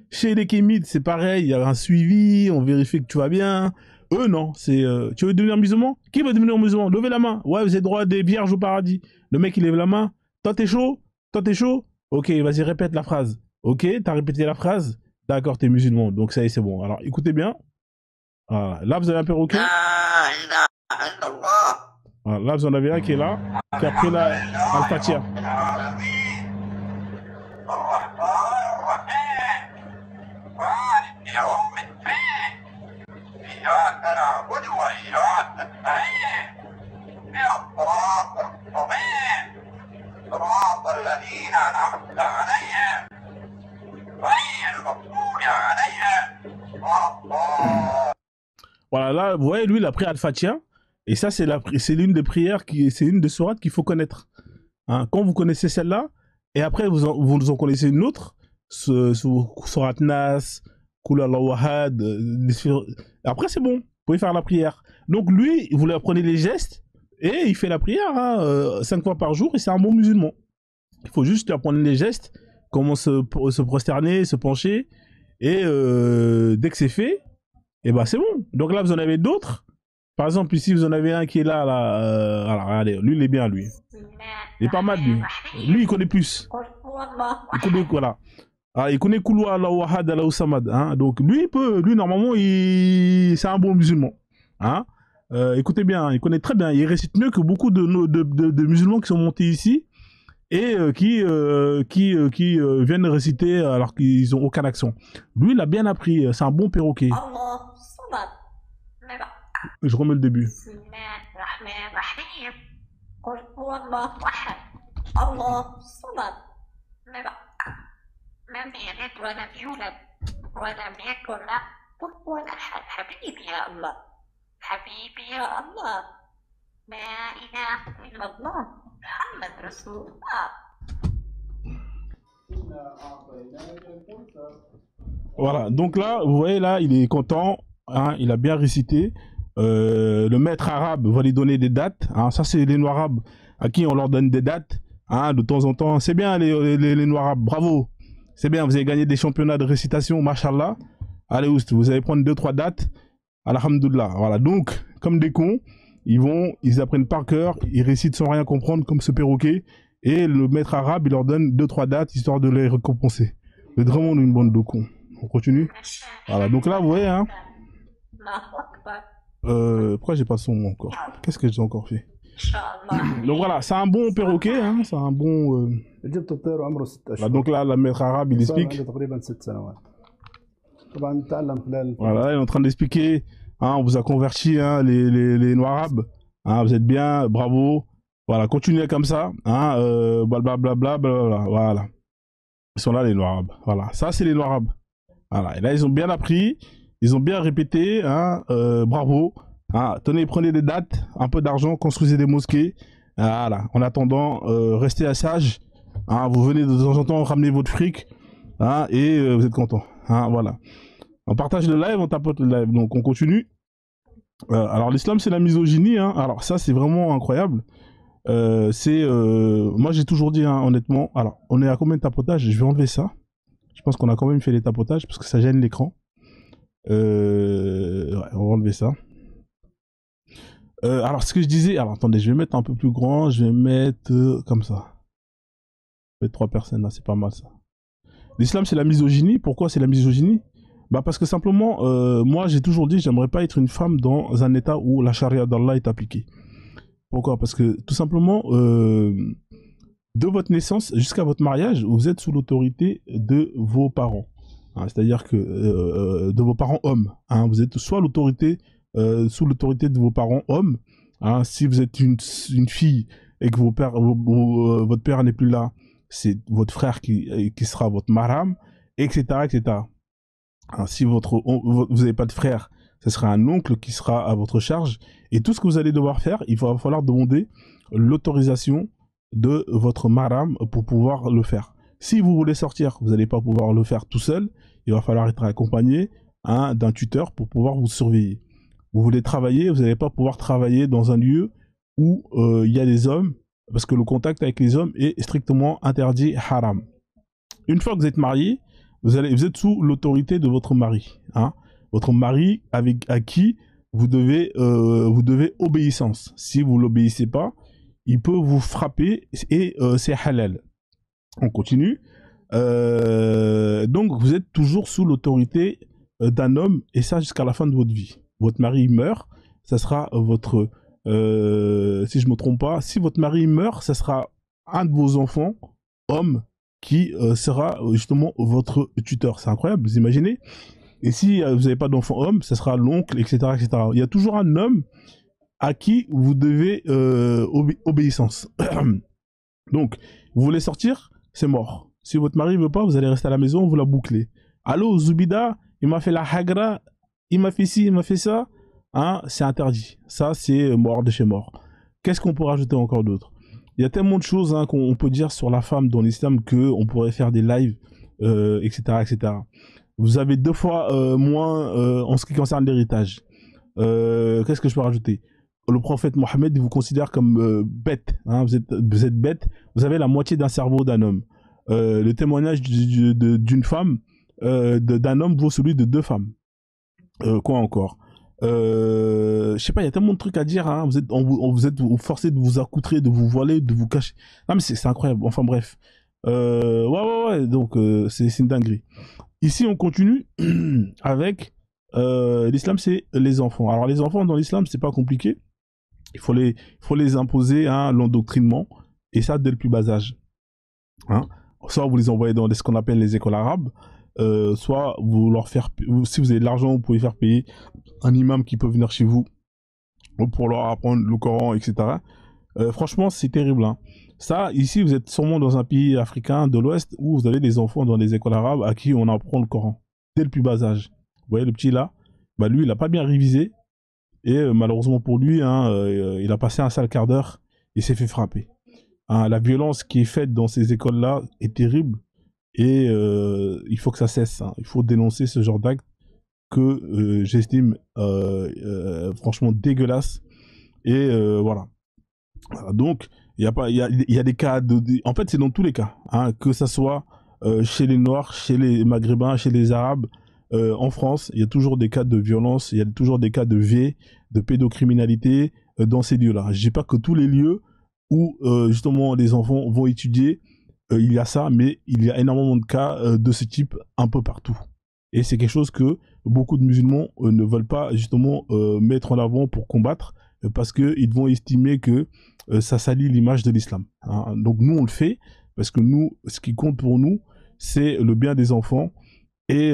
Chez les kémites, c'est pareil, il y a un suivi, on vérifie que tu vas bien. Eux, non, c'est... tu veux devenir musulman? Qui veut devenir musulman? Levez la main. Ouais, vous avez droit à des vierges au paradis. Le mec, il lève la main. Toi, t'es chaud? Toi, t'es chaud? Ok, vas-y, répète la phrase. Ok, t'as répété la phrase? D'accord, t'es musulman. Donc ça y est, c'est bon. Alors, écoutez bien. Voilà. Là, vous avez un perroquet. Voilà. Là, vous en avez un qui est là, qui a pris la Al-Fatiha. Voilà, là, vous voyez, lui, il a pris Al-Fatiha. Et ça, c'est l'une des prières, c'est une des sourates qu'il faut connaître. Hein, quand vous connaissez celle-là, et après, vous en connaissez une autre, Surat Nas, Kul Allahu Ahad, après, c'est bon, vous pouvez faire la prière. Donc, lui, vous lui apprenez les gestes, et il fait la prière, hein, 5 fois par jour, et c'est un bon musulman. Il faut juste lui apprendre les gestes, comment se prosterner, se pencher, et dès que c'est fait, et ben c'est bon. Donc là, vous en avez d'autres. Par exemple, ici, vous en avez un qui est là. Alors, regardez, lui, il est bien, lui. Il est pas mal, lui. Lui, il connaît plus. Il connaît, voilà. Alors, il connaît Kouloua, Allahu Ahad, Allahu Samad. Hein. Donc, lui, normalement, c'est un bon musulman. Hein. Écoutez bien, il connaît très bien. Il récite mieux que beaucoup de musulmans qui sont montés ici et qui viennent réciter alors qu'ils n'ont aucun accent. Lui, il a bien appris. C'est un bon perroquet. Je remets le début. Voilà, donc là, vous voyez là, il est content, hein, il a bien récité. Le maître arabe va lui donner des dates. Hein, ça, c'est les noirs arabes à qui on leur donne des dates, hein, de temps en temps. C'est bien les noirs arabes, bravo. C'est bien, vous avez gagné des championnats de récitation, machallah. Allez, oust, vous allez prendre 2-3 dates. Alhamdoulilah. Voilà, donc, comme des cons, ils apprennent par cœur, ils récitent sans rien comprendre, comme ce perroquet. Et le maître arabe, il leur donne 2-3 dates, histoire de les récompenser. C'est vraiment une bande de cons. On continue. Voilà, donc là, vous voyez, hein. Pourquoi j'ai pas son mot encore? Qu'est-ce que j'ai encore fait? Donc voilà, c'est un bon perroquet, hein, c'est un bon... جبت الطير وعمره 6 Là, أشهر. donc là, le maître arabe, il صار explique. عنده تقريبا 6 سنوات. طبعا تعلم خلال Voilà, il est en train d'expliquer, hein, on vous a converti, hein, les noirs arabes, hein, vous êtes bien, bravo, voilà, continuez comme ça, hein, blablabla, voilà. Ils sont là, les noirs arabes, voilà, ça c'est les noirs arabes, voilà, et là ils ont bien appris, ils ont bien répété, hein, bravo, hein, tenez, prenez des dates, un peu d'argent, construisez des mosquées, voilà, en attendant, restez à sage, hein, vous venez de temps en temps ramener votre fric, hein, et vous êtes content, hein, voilà. On partage le live, on tapote le live, donc on continue. Alors l'islam c'est la misogynie, hein. Alors ça c'est vraiment incroyable. Moi j'ai toujours dit, hein, honnêtement, alors on est à combien de tapotages? Je vais enlever ça. Je pense qu'on a quand même fait les tapotages parce que ça gêne l'écran. Ouais, on va enlever ça. Alors ce que je disais, alors attendez, je vais mettre un peu plus grand, je vais mettre comme ça. Je vais mettre 3 personnes là, c'est pas mal ça. L'islam c'est la misogynie. Pourquoi c'est la misogynie? Bah parce que simplement, moi j'ai toujours dit, j'aimerais pas être une femme dans un état où la charia d'Allah est appliquée. Pourquoi? Parce que tout simplement, de votre naissance jusqu'à votre mariage, vous êtes sous l'autorité de vos parents. Hein, c'est-à-dire que de vos parents hommes. Hein, vous êtes soit sous l'autorité de vos parents hommes. Hein, si vous êtes une fille et que votre père n'est plus là, c'est votre frère qui sera votre maram, etc., etc. Alors, si vous n'avez pas de frère, ce sera un oncle qui sera à votre charge. Et tout ce que vous allez devoir faire, il va falloir demander l'autorisation de votre maram pour pouvoir le faire. Si vous voulez sortir, vous n'allez pas pouvoir le faire tout seul. Il va falloir être accompagné, hein, d'un tuteur pour pouvoir vous surveiller. Vous voulez travailler, vous n'allez pas pouvoir travailler dans un lieu où il y a des hommes, parce que le contact avec les hommes est strictement interdit, haram. Une fois que vous êtes marié, vous êtes sous l'autorité de votre mari, hein. Votre mari à qui vous devez obéissance. Si vous l'obéissez pas, il peut vous frapper et c'est halal. On continue. Donc vous êtes toujours sous l'autorité d'un homme et ça jusqu'à la fin de votre vie. Votre mari meurt, ça sera votre si je me trompe pas, si votre mari meurt, ça sera un de vos enfants homme qui sera justement votre tuteur. C'est incroyable, vous imaginez? Et si vous n'avez pas d'enfant homme, ça sera l'oncle, etc., etc. Il y a toujours un homme à qui vous devez obéissance. Donc, vous voulez sortir, c'est mort. Si votre mari ne veut pas, vous allez rester à la maison, vous la bouclez. Allô, Zoubida, il m'a fait la hagra, il m'a fait ci, il m'a fait ça. Hein, c'est interdit. Ça, c'est mort de chez mort. Qu'est-ce qu'on peut rajouter encore d'autre? Il y a tellement de choses, hein, qu'on peut dire sur la femme dans l'islam qu'on pourrait faire des lives, etc., etc. Vous avez 2 fois moins en ce qui concerne l'héritage. Qu'est-ce que je peux rajouter? Le prophète Mohammed vous considère comme bête. Hein, vous êtes bête. Vous avez la moitié d'un cerveau d'un homme. Le témoignage d'une femme, d'un homme vaut celui de 2 femmes. Quoi encore? Je sais pas, il y a tellement de trucs à dire, hein. Vous êtes forcé de vous accoutrer, de vous voiler, de vous cacher. Non mais c'est incroyable. Enfin bref. Ouais. Donc c'est une dinguerie. Ici on continue avec l'islam, c'est les enfants. Alors les enfants dans l'islam c'est pas compliqué. Il faut les imposer, hein, l'endoctrinement et ça dès le plus bas âge. Hein. Soit vous les envoyez dans ce qu'on appelle les écoles arabes. Soit vous leur faire, si vous avez de l'argent, vous pouvez faire payer un imam qui peut venir chez vous pour leur apprendre le Coran, etc. Franchement, c'est terrible. Hein. Ça, ici, vous êtes sûrement dans un pays africain de l'Ouest où vous avez des enfants dans les écoles arabes à qui on apprend le Coran dès le plus bas âge. Vous voyez le petit là, bah lui, il a pas bien révisé et malheureusement pour lui, hein, il a passé un sale quart d'heure, il s'est fait frapper. Hein, la violence qui est faite dans ces écoles-là est terrible et il faut que ça cesse. Hein. Il faut dénoncer ce genre d'acte que j'estime franchement dégueulasse. Et voilà. Donc, il y a des cas en fait, c'est dans tous les cas, hein, que ça soit chez les Noirs, chez les Maghrébins, chez les Arabes, en France, il y a toujours des cas de violence, il y a toujours des cas de viol, de pédocriminalité dans ces lieux-là. Je dis pas que tous les lieux où justement les enfants vont étudier, il y a ça, mais il y a énormément de cas de ce type un peu partout. Et c'est quelque chose que beaucoup de musulmans ne veulent pas justement mettre en avant pour combattre, parce qu'ils vont estimer que ça salit l'image de l'islam. Hein. Donc nous, on le fait, parce que nous, ce qui compte pour nous, c'est le bien des enfants, et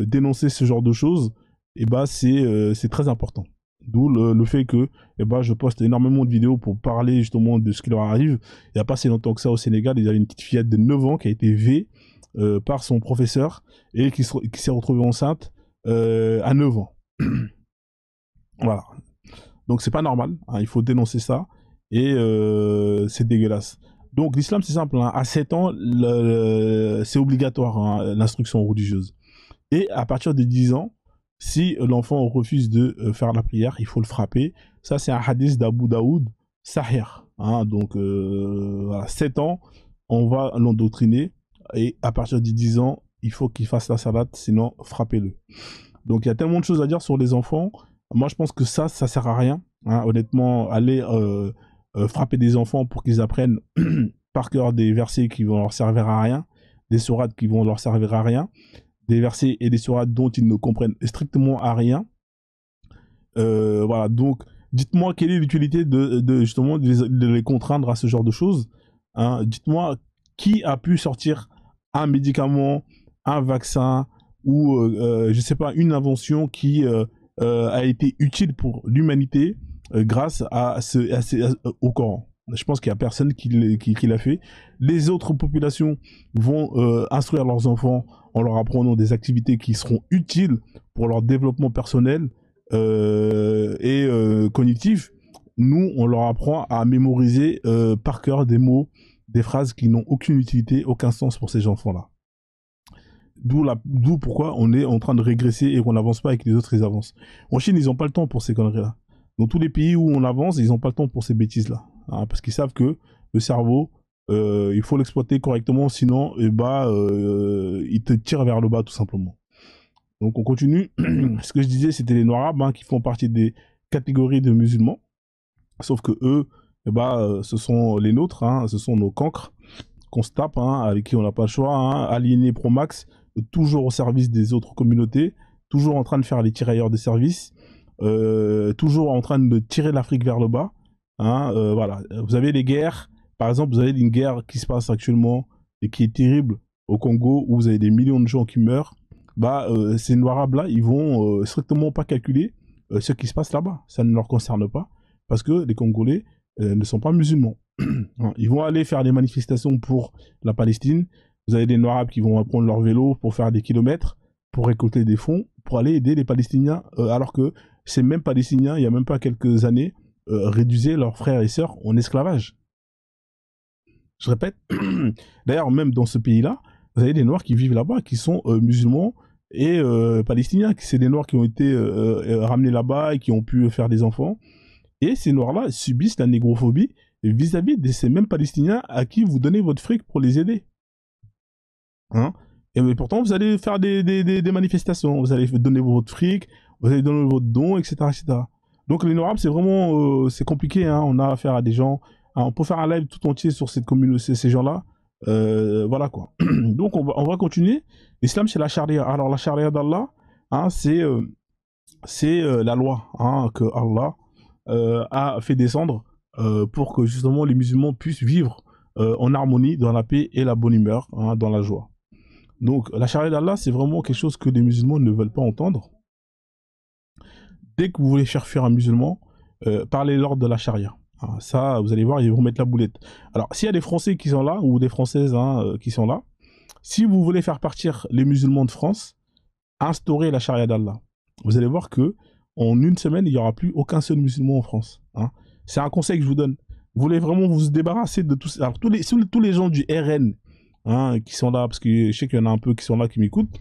dénoncer ce genre de choses, et bah, c'est très important. D'où le fait que je poste énormément de vidéos pour parler justement de ce qui leur arrive. Il n'y a pas si longtemps que ça au Sénégal, il y a une petite fillette de 9 ans qui a été vée par son professeur et qui s'est retrouvée enceinte à 9 ans. Voilà. Donc c'est pas normal, hein, il faut dénoncer ça et c'est dégueulasse. Donc l'islam c'est simple, hein, à 7 ans c'est obligatoire, hein, l'instruction religieuse. Et à partir de 10 ans, si l'enfant refuse de faire la prière, il faut le frapper. Ça c'est un hadith d'Abu Daoud, Sahih. Hein, donc voilà, 7 ans, on va l'endoctriner et à partir de 10 ans, il faut qu'il fasse la salat, sinon frappez-le. Donc il y a tellement de choses à dire sur les enfants. Moi, je pense que ça sert à rien. Hein. Honnêtement, aller frapper des enfants pour qu'ils apprennent par cœur des versets qui vont leur servir à rien, des sourates qui vont leur servir à rien, des versets et des sourates dont ils ne comprennent strictement à rien. Voilà, donc dites-moi quelle est l'utilité justement de les contraindre à ce genre de choses. Hein. Dites-moi qui a pu sortir un médicament, un vaccin ou je sais pas, une invention qui a été utile pour l'humanité grâce au Coran. Je pense qu'il n'y a personne qui l'a fait. Les autres populations vont instruire leurs enfants en leur apprenant des activités qui seront utiles pour leur développement personnel et cognitif. Nous, on leur apprend à mémoriser par cœur des mots, des phrases qui n'ont aucune utilité, aucun sens pour ces enfants-là. D'où pourquoi on est en train de régresser et qu'on n'avance pas et que les autres ils avancent. En Chine, ils n'ont pas le temps pour ces conneries-là. Dans tous les pays où on avance, ils n'ont pas le temps pour ces bêtises-là. Hein, parce qu'ils savent que le cerveau, il faut l'exploiter correctement, sinon il te tire vers le bas tout simplement. Donc on continue. Ce que je disais, c'était les Noirs arabes, hein, qui font partie des catégories de musulmans. Sauf que eux, ce sont les nôtres, hein, ce sont nos cancres qu'on se tape, hein, avec qui on n'a pas le choix, hein, aliénés pro max, toujours au service des autres communautés, toujours en train de faire les tirailleurs de service, toujours en train de tirer l'Afrique vers le bas. Hein, voilà. Vous avez les guerres, par exemple, vous avez une guerre qui se passe actuellement et qui est terrible au Congo, où vous avez des millions de gens qui meurent. Ces Noirs arabes-là, ils vont strictement pas calculer ce qui se passe là-bas. Ça ne leur concerne pas, parce que les Congolais ne sont pas musulmans. Ils vont aller faire des manifestations pour la Palestine. Vous avez des Noirs arabes qui vont prendre leur vélo pour faire des kilomètres, pour récolter des fonds, pour aller aider les Palestiniens, alors que ces mêmes Palestiniens, il n'y a même pas quelques années, réduisaient leurs frères et sœurs en esclavage. Je répète, d'ailleurs, même dans ce pays-là, vous avez des Noirs qui vivent là-bas, qui sont musulmans et palestiniens. C'est des Noirs qui ont été ramenés là-bas et qui ont pu faire des enfants. Et ces Noirs-là subissent la négrophobie vis-à-vis de ces mêmes Palestiniens à qui vous donnez votre fric pour les aider. Hein? Et mais pourtant, vous allez faire des manifestations, vous allez donner votre fric, vous allez donner votre don, etc. etc. Donc les Noirs arabes, c'est vraiment c'est compliqué. Hein? On a affaire à des gens. Hein, on peut faire un live tout entier sur cette communauté, ces gens-là. Voilà quoi. Donc on va continuer. L'islam, c'est la charia. Alors la charia d'Allah, hein, c'est la loi, hein, que Allah a fait descendre pour que justement les musulmans puissent vivre en harmonie, dans la paix et la bonne humeur, hein, dans la joie. Donc la charia d'Allah, c'est vraiment quelque chose que les musulmans ne veulent pas entendre. Dès que vous voulez faire fuir un musulman, parlez-leur de la charia. Hein, ça, vous allez voir, ils vont mettre la boulette. Alors, s'il y a des Français qui sont là, ou des Françaises, hein, qui sont là, si vous voulez faire partir les musulmans de France, instaurez la charia d'Allah. Vous allez voir que en une semaine, il n'y aura plus aucun seul musulman en France. Hein. C'est un conseil que je vous donne. vous voulez vraiment vous débarrasser de tous, alors tous les gens du RN, hein, qui sont là, parce que je sais qu'il y en a un peu qui sont là, qui m'écoutent,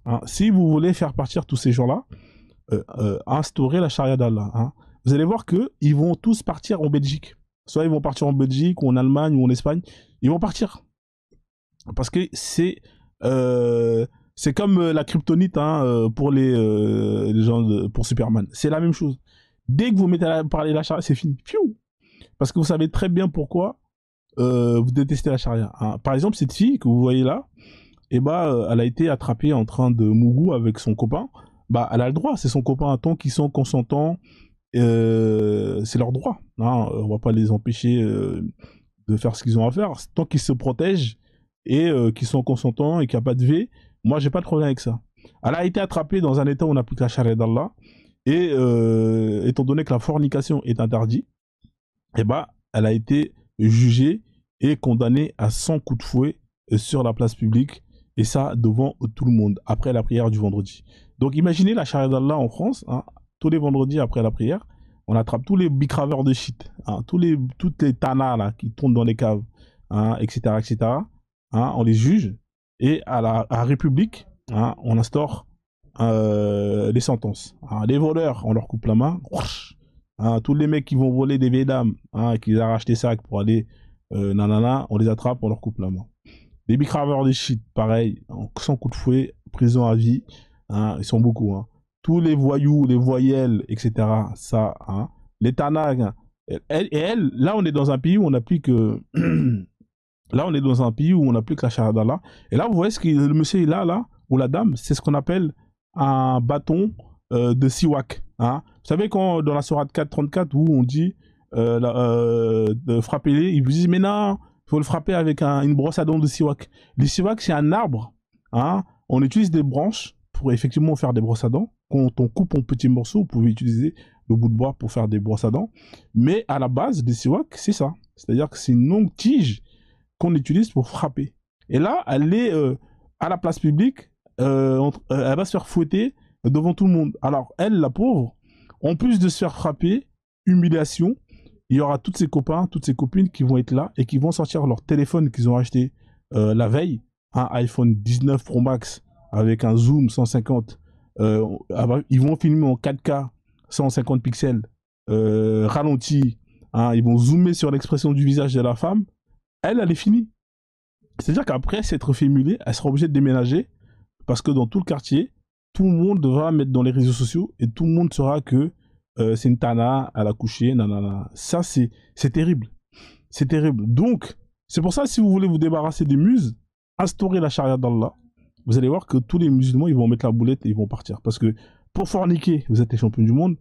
hein, si vous voulez faire partir tous ces gens-là, instaurer la charia d'Allah, hein, vous allez voir que ils vont tous partir en Belgique. Soit ils vont partir en Belgique, ou en Allemagne, ou en Espagne. Ils vont partir. Parce que c'est comme la kryptonite, hein, pour les gens pour Superman. C'est la même chose. Dès que vous mettez parler la charia, c'est fini. Pfiou. Parce que vous savez très bien pourquoi vous détestez la charia. Hein. Par exemple, cette fille que vous voyez là, elle a été attrapée en train de mougou avec son copain. Elle a le droit, c'est son copain, tant qu'ils sont consentants, c'est leur droit. Hein. On va pas les empêcher de faire ce qu'ils ont à faire. Tant qu'ils se protègent et qu'ils sont consentants et qu'il n'y a pas de V, moi j'ai pas de problème avec ça. Elle a été attrapée dans un état où on applique la charia d'Allah, et étant donné que la fornication est interdite, elle a été jugée et condamnée à 100 coups de fouet sur la place publique, et ça devant tout le monde, après la prière du vendredi. Donc imaginez la charia d'Allah en France, hein, tous les vendredis après la prière, on attrape tous les bicraveurs de shit, hein, toutes les tanas là, qui tournent dans les caves, hein, etc., hein, on les juge, et à la République, hein, on instaure les sentences. Hein, les voleurs, on leur coupe la main. Hein, tous les mecs qui vont voler des vieilles dames, hein, qui arrachent des sacs pour aller on les attrape, on leur coupe la main. Les bicraveurs de shit, pareil, sans coup de fouet, prison à vie, hein, ils sont beaucoup. Hein. Tous les voyous, les voyelles, etc. Ça, hein. Les tanags. Hein. Là, on est dans un pays où on applique. Là, on est dans un pays où on applique la charia d'Allah. Et là, vous voyez ce que le monsieur est là, ou la dame, c'est ce qu'on appelle un bâton de siwak. Hein. Vous savez, quand dans la sourate 4.34, où on dit de frapper, ils vous disent, mais non, il faut le frapper avec une brosse à dents de siwak. Le siwak, c'est un arbre. Hein. On utilise des branches pour effectivement faire des brosses à dents. Quand on coupe en petits morceaux, vous pouvez utiliser le bout de bois pour faire des brosses à dents. Mais à la base, des siwak, c'est ça. C'est-à-dire que c'est une longue tige qu'on utilise pour frapper. Et là, elle est à la place publique, elle va se faire fouetter devant tout le monde. Alors, elle, la pauvre, en plus de se faire frapper, humiliation, il y aura tous ses copains, toutes ses copines qui vont être là et qui vont sortir leur téléphone qu'ils ont acheté la veille, un iPhone 19 Pro Max avec un zoom 150. Ils vont filmer en 4K, 150 pixels, ralenti. Hein, ils vont zoomer sur l'expression du visage de la femme. Elle est finie. C'est-à-dire qu'après s'être fait muler, elle sera obligée de déménager parce que dans tout le quartier, tout le monde devra mettre dans les réseaux sociaux et tout le monde saura que c'est une tana, elle a couché, nanana. Ça, c'est terrible. C'est terrible. Donc, c'est pour ça, si vous voulez vous débarrasser des muses, instaurez la charia d'Allah. Vous allez voir que tous les musulmans, ils vont mettre la boulette et ils vont partir. Parce que pour forniquer, vous êtes les champions du monde.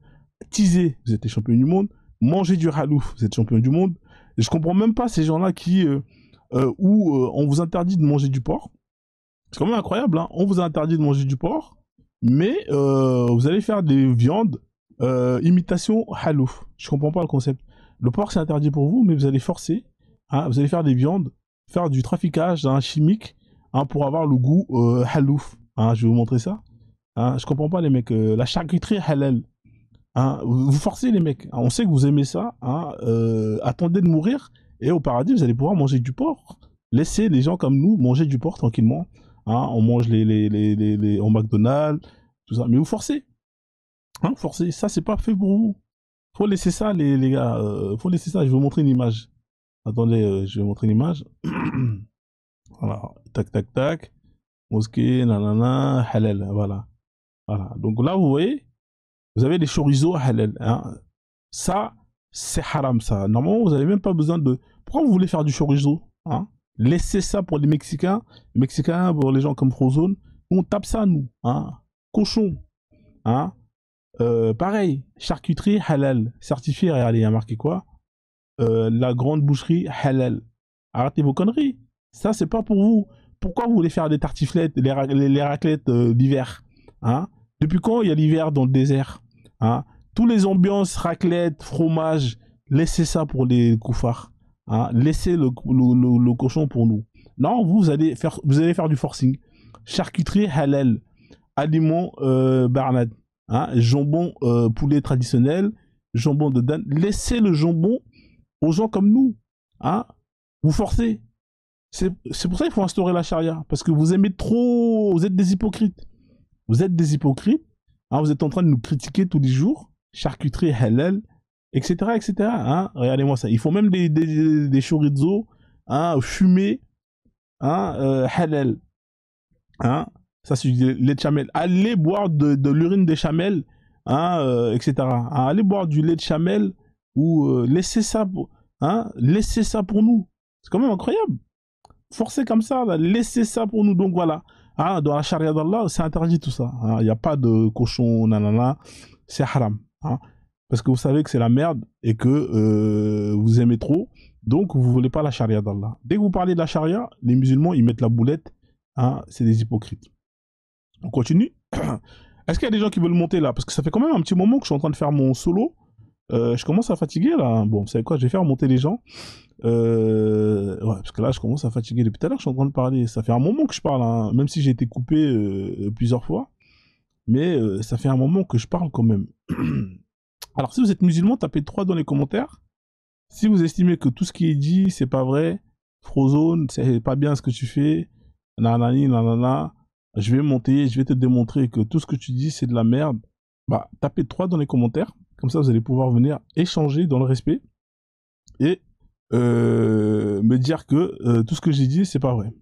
Teaser, vous êtes les champions du monde. Manger du halouf, vous êtes champions du monde. Et je comprends même pas ces gens-là qui, on vous interdit de manger du porc. C'est quand même incroyable, hein. On vous a interdit de manger du porc, mais vous allez faire des viandes imitation halouf. Je comprends pas le concept. Le porc, c'est interdit pour vous, mais vous allez forcer. Hein, vous allez faire des viandes, faire du traficage chimique, hein, pour avoir le goût halouf. Hein, je vais vous montrer ça. Hein, je comprends pas les mecs. La charcuterie halal. Hein, vous forcez les mecs. On sait que vous aimez ça. Hein, attendez de mourir et au paradis vous allez pouvoir manger du porc. Laissez les gens comme nous manger du porc tranquillement. Hein, on mange les au McDonald's, tout ça. Mais vous forcez. Hein, forcez. Ça c'est pas fait pour vous. Faut laisser ça les gars. Faut laisser ça. Je vais vous montrer une image. Attendez, je vais vous montrer une image. Voilà. Tac tac tac. Mosquée, nanana, halal. Voilà. Voilà. Donc là vous voyez. Vous avez des chorizo halal. Hein. Ça, c'est haram, ça. Normalement, vous n'avez même pas besoin de... Pourquoi vous voulez faire du chorizo, hein? Laissez ça pour les Mexicains. Les Mexicains, pour les gens comme Frozone. On tape ça, nous. Hein. Cochon. Hein. Pareil, charcuterie halal. Certifié, regardez, il y a marqué quoi? La grande boucherie halal. Arrêtez vos conneries. Ça, c'est pas pour vous. Pourquoi vous voulez faire des tartiflettes, les raclettes d'hiver, hein? Depuis quand il y a l'hiver dans le désert, hein? Tous les ambiances, raclette, fromage, laissez ça pour les koufars. Hein? Laissez le cochon pour nous. Non, vous allez faire du forcing. Charcuterie halal, aliments barnad, hein? Jambon poulet traditionnel, jambon de Dan. Laissez le jambon aux gens comme nous. Hein, vous forcez. C'est pour ça qu'il faut instaurer la charia. Parce que vous aimez trop, vous êtes des hypocrites. Vous êtes des hypocrites. Hein, vous êtes en train de nous critiquer tous les jours. Charcuterie halal, etc., etc. Hein, regardez-moi ça. Ils font même des chorizo, hein, fumés, hein, halal. Hein, ça c'est du lait de chamel. Allez boire de l'urine des chamels, hein, etc. Hein, allez boire du lait de chamel ou laissez ça, hein, laissez ça pour nous. C'est quand même incroyable. Forcez comme ça, là, laissez ça pour nous. Donc voilà. Ah, dans la charia d'Allah, c'est interdit tout ça. Il n'y a pas de cochon, nanana. C'est haram. Hein, parce que vous savez que c'est la merde et que vous aimez trop. Donc vous voulez pas la charia d'Allah. Dès que vous parlez de la charia, les musulmans, ils mettent la boulette. Hein, c'est des hypocrites. On continue. Est-ce qu'il y a des gens qui veulent monter là? Parce que ça fait quand même un petit moment que je suis en train de faire mon solo. Je commence à fatiguer là. Bon, vous savez quoi? Je vais faire monter les gens. Ouais, parce que là, je commence à fatiguer. Depuis tout à l'heure, je suis en train de parler. Ça fait un moment que je parle, hein, même si j'ai été coupé plusieurs fois. Mais ça fait un moment que je parle quand même. Alors, si vous êtes musulman, tapez 3 dans les commentaires. Si vous estimez que tout ce qui est dit, c'est pas vrai, Frozone, c'est pas bien ce que tu fais, nanani, nanana, je vais monter, je vais te démontrer que tout ce que tu dis, c'est de la merde. Bah, tapez 3 dans les commentaires. Comme ça, vous allez pouvoir venir échanger dans le respect. Et me dire que tout ce que j'ai dit, c'est pas vrai.